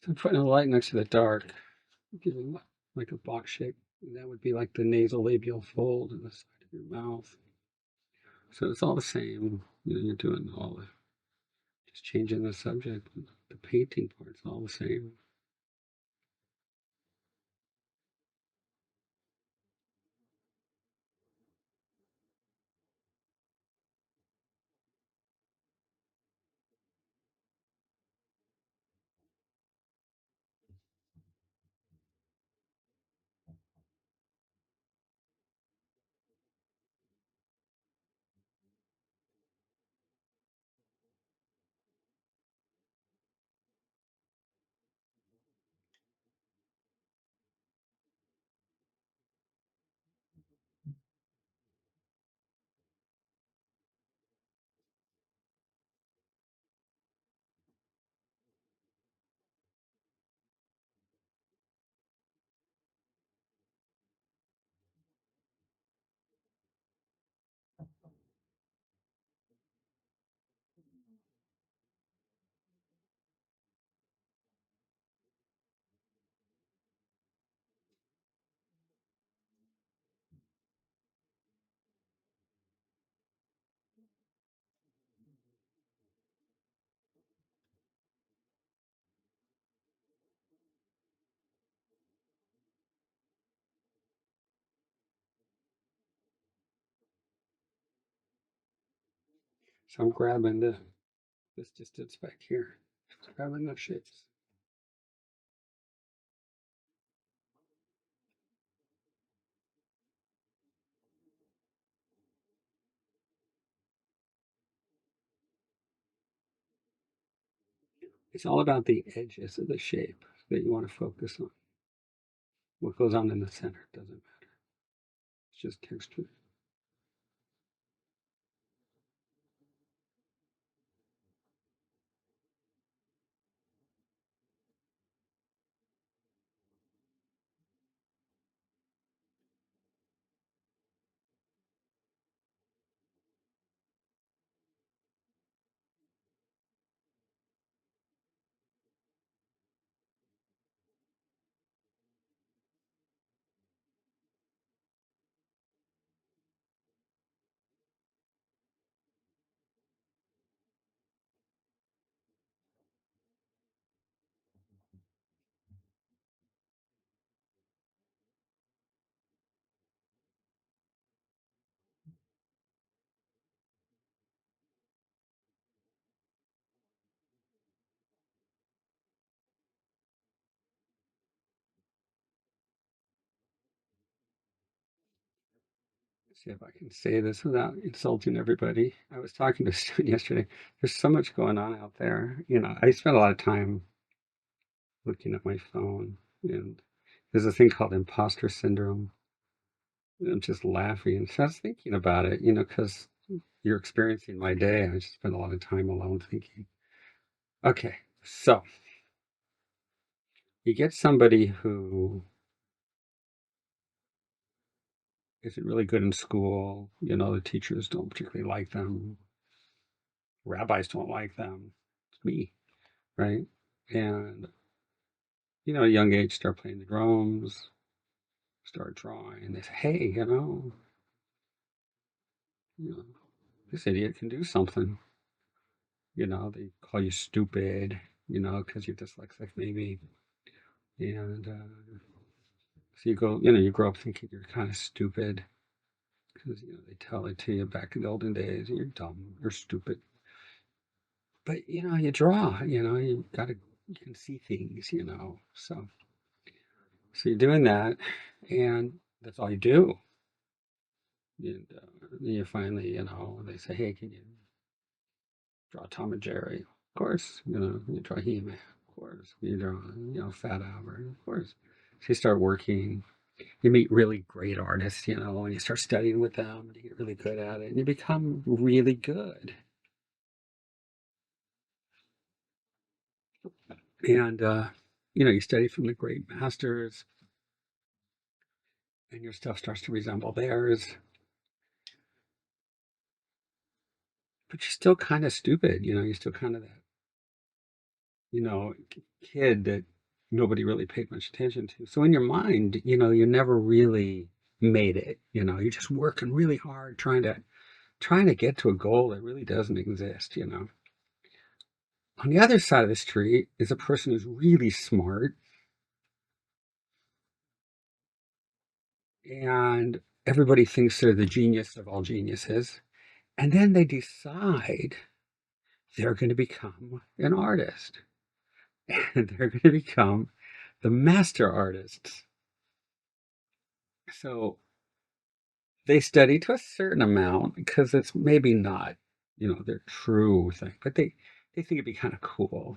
So I'm putting a light next to the dark, giving like a box shape. And that would be like the nasolabial fold in the side of your mouth. So it's all the same. You're doing all the, just changing the subject. The painting part's all the same. So I'm grabbing this distance back here. Just grabbing the shapes. It's all about the edges of the shape that you want to focus on. What goes on in the center doesn't matter. It's just texture. See if I can say this without insulting everybody. I was talking to a student yesterday. There's so much going on out there. I spend a lot of time looking at my phone, and there's a thing called imposter syndrome. And I'm just laughing. So I was thinking about it, because you're experiencing my day. I just spend a lot of time alone thinking. Okay, so you get somebody who isn't really good in school. The teachers don't particularly like them. Rabbis don't like them. It's me, right? And at a young age, start playing the drums, start drawing. And they say, hey, you know, this idiot can do something. They call you stupid, because you're dyslexic, maybe. And so you grow up thinking you're kind of stupid because, they tell it to you back in the olden days. You're dumb, you're stupid. But, you draw, you can see things, So you're doing that, and that's all you do. And you finally, they say, hey, can you draw Tom and Jerry? Of course, you draw He-Man, of course. You draw, Fat Albert, of course. So you start working. You meet really great artists, and you start studying with them, and you get really good at it, and you become really good. And you study from the great masters, and your stuff starts to resemble theirs. But you're still kind of stupid, you're still kind of that, kid that nobody really paid much attention to. So in your mind, you never really made it. You're just working really hard trying to get to a goal that really doesn't exist. On the other side of the street is a person who's really smart, and everybody thinks they're the genius of all geniuses. And then they decide they're going to become an artist, and they're going to become the master artists. So they study to a certain amount because it's maybe not, their true thing, but they think it'd be kind of cool.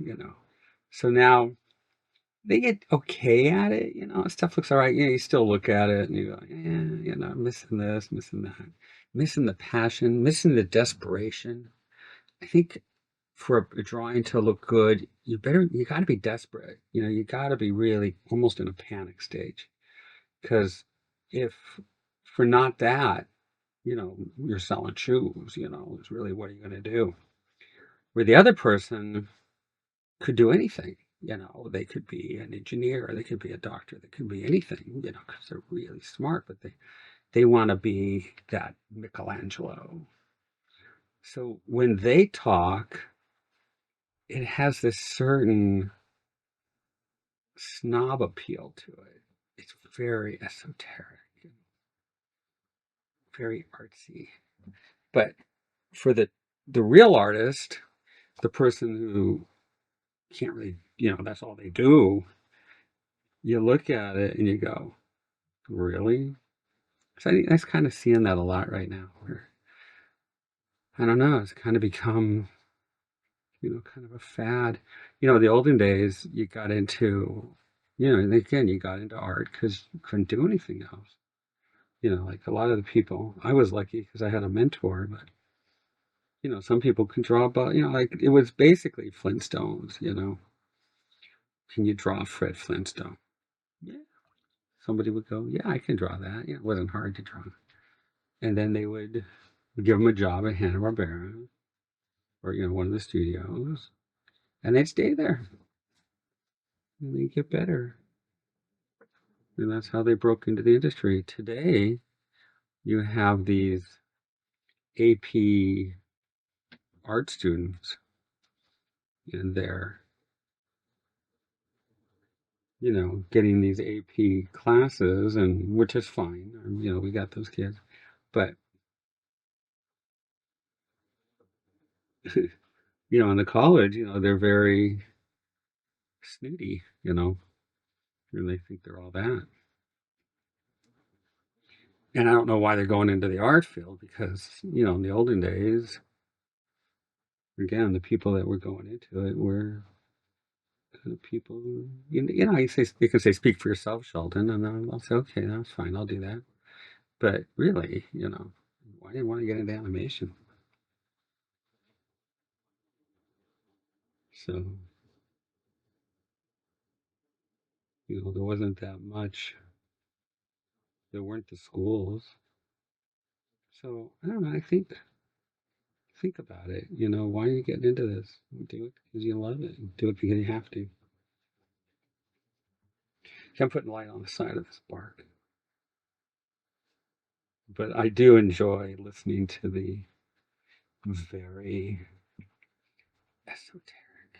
So now they get okay at it, stuff looks all right. You still look at it and you go, yeah, missing this, missing that, missing the passion, missing the desperation. I think for a drawing to look good, you got to be desperate. You got to be really almost in a panic stage, because if for not that, you're selling shoes, it's really, what are you going to do? Where the other person could do anything, they could be an engineer, they could be a doctor, they could be anything, because they're really smart, but they want to be that Michelangelo. So when they talk, it has this certain snob appeal to it. It's very esoteric, very artsy. But for the real artist, the person who can't really, that's all they do, you look at it and you go, really? So I think that's kind of seeing that a lot right now, where I don't know, it's kind of become, kind of a fad. The olden days, you got into, and again, you got into art because you couldn't do anything else. Like a lot of the people, I was lucky because I had a mentor, but some people can draw, but like it was basically Flintstones. Can you draw Fred Flintstone? Yeah. Somebody would go, yeah, I can draw that. It wasn't hard to draw. And then they would give them a job at Hanna-Barbera or, one of the studios, and they'd stay there and they'd get better. And that's how they broke into the industry. Today, you have these AP art students, and they're, getting these AP classes, and which is fine. We got those kids. But, in the college, they're very snooty, and they think they're all that. And I don't know why they're going into the art field, because, in the olden days, again, the people that were going into it were the people, you can say, speak for yourself, Sheldon, and I'll say, okay, that's fine, I'll do that. But really, why do you want to get into animation? So, there wasn't that much, there weren't the schools. So, I don't know, think about it. Why are you getting into this? Do it because you love it. Do it because you have to. I'm putting light on the side of this bark. But I do enjoy listening to the very esoteric,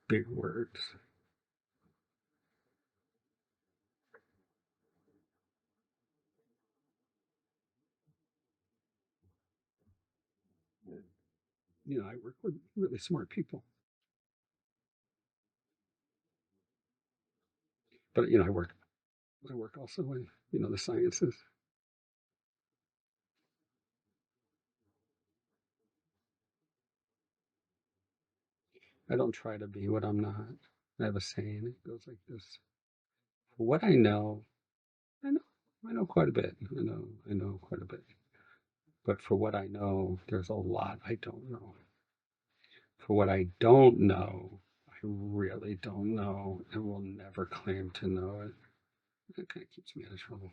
big words. I work with really smart people, but I work also in the sciences. I don't try to be what I'm not. I have a saying. It goes like this: For what I know, I know quite a bit. I know quite a bit. But for what I know, there's a lot I don't know. For what I don't know, I really don't know, and will never claim to know it. That kind of keeps me out of trouble.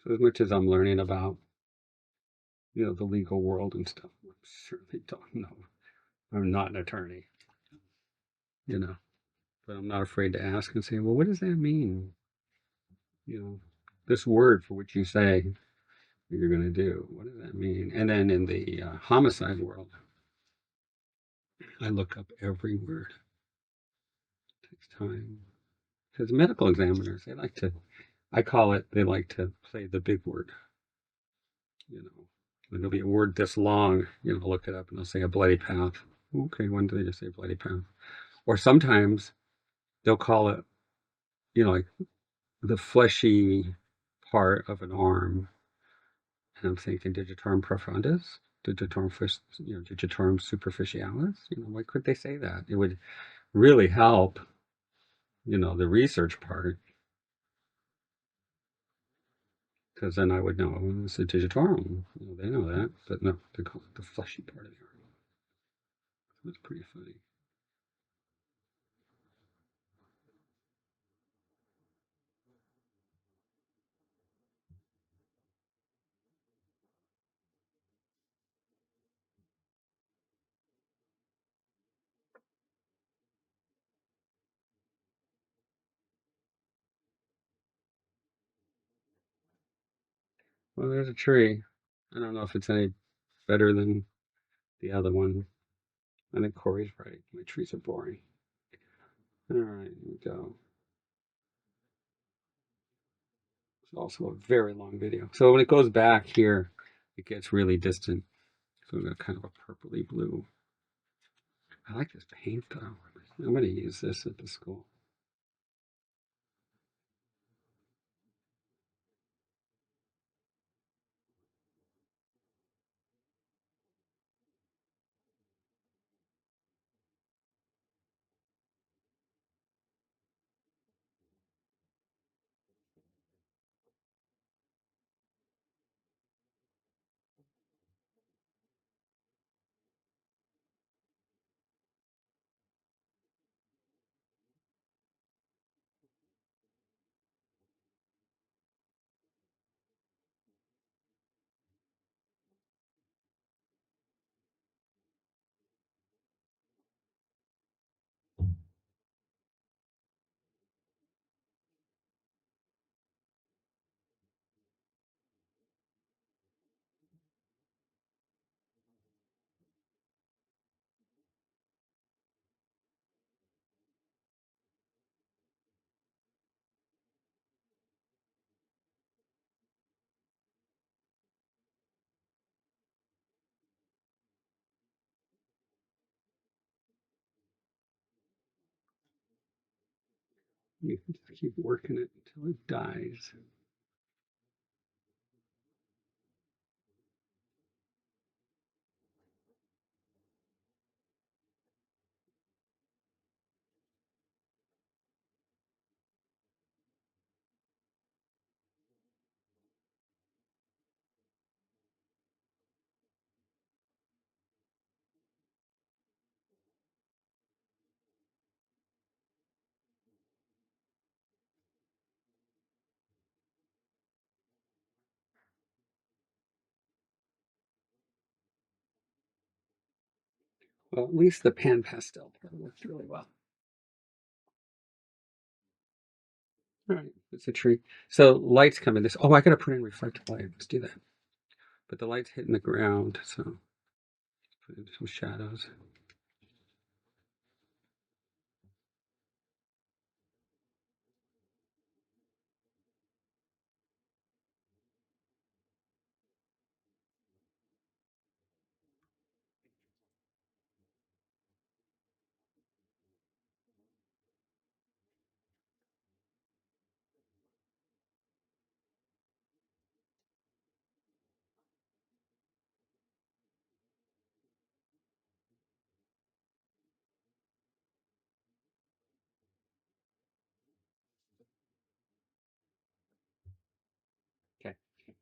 So as much as I'm learning about, the legal world and stuff, I certainly don't know. I'm not an attorney, you know, but I'm not afraid to ask and say, well, what does that mean? This word for which you say you're going to do, what does that mean? And then in the homicide world, I look up every word. It takes time. Because medical examiners, I call it, they like to play the big word. There'll be a word this long, look it up and they'll say a bloody path. Okay, when do they just say bloody path? Or sometimes they'll call it, like the fleshy part of an arm. And I'm thinking digitorum profundus, digitorum superficialis. Why could they say that? It would really help, the research part, because then I would know it's a digitorum. They know that, but no, they call it the fleshy part of the arm. That's pretty funny. Well, there's a tree. I don't know if it's any better than the other one. I think Cory's right. My trees are boring. All right, here we go. It's also a very long video. So when it goes back here, it gets really distant. So we got kind of a purpley blue. I like this paint though. I'm going to use this at the school. You can just keep working it until it dies. Well, at least the pan pastel part worked really well. All right, it's a tree. So light's coming this. Oh, I gotta put in reflective light. Let's do that. But the light's hitting the ground, so put in some shadows. Okay.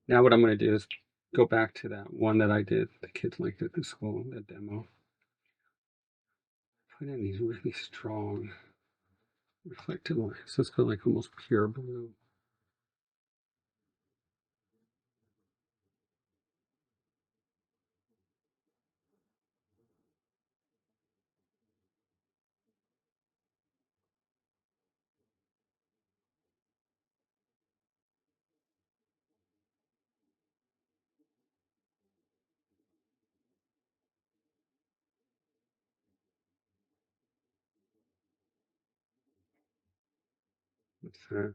Now what I'm going to do is go back to that one that I did. The kids liked at the school, the demo. Put in these really strong reflective lines. So it's got like almost pure blue. Uh,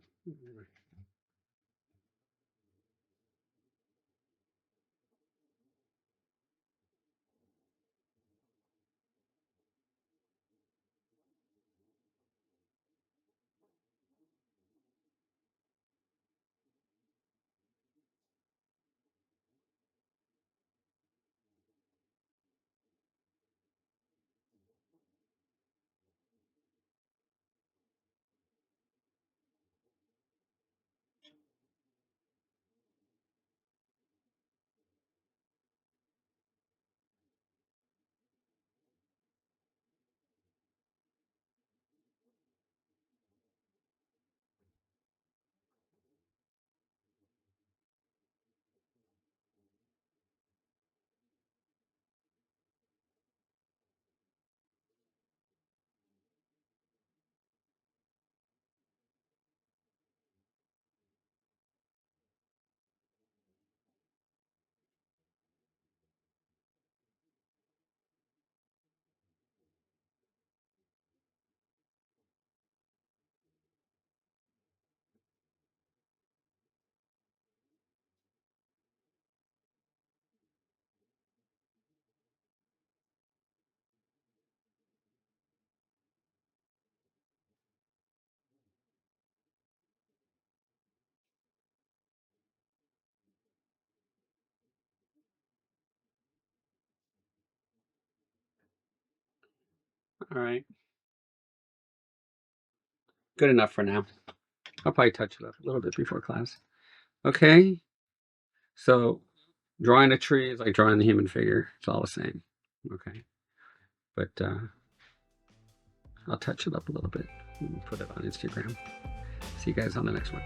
all right, good enough for now. I'll probably touch it up a little bit before class. Okay, so drawing a tree is like drawing the human figure. It's all the same. Okay, but I'll touch it up a little bit and put it on Instagram. See you guys on the next one.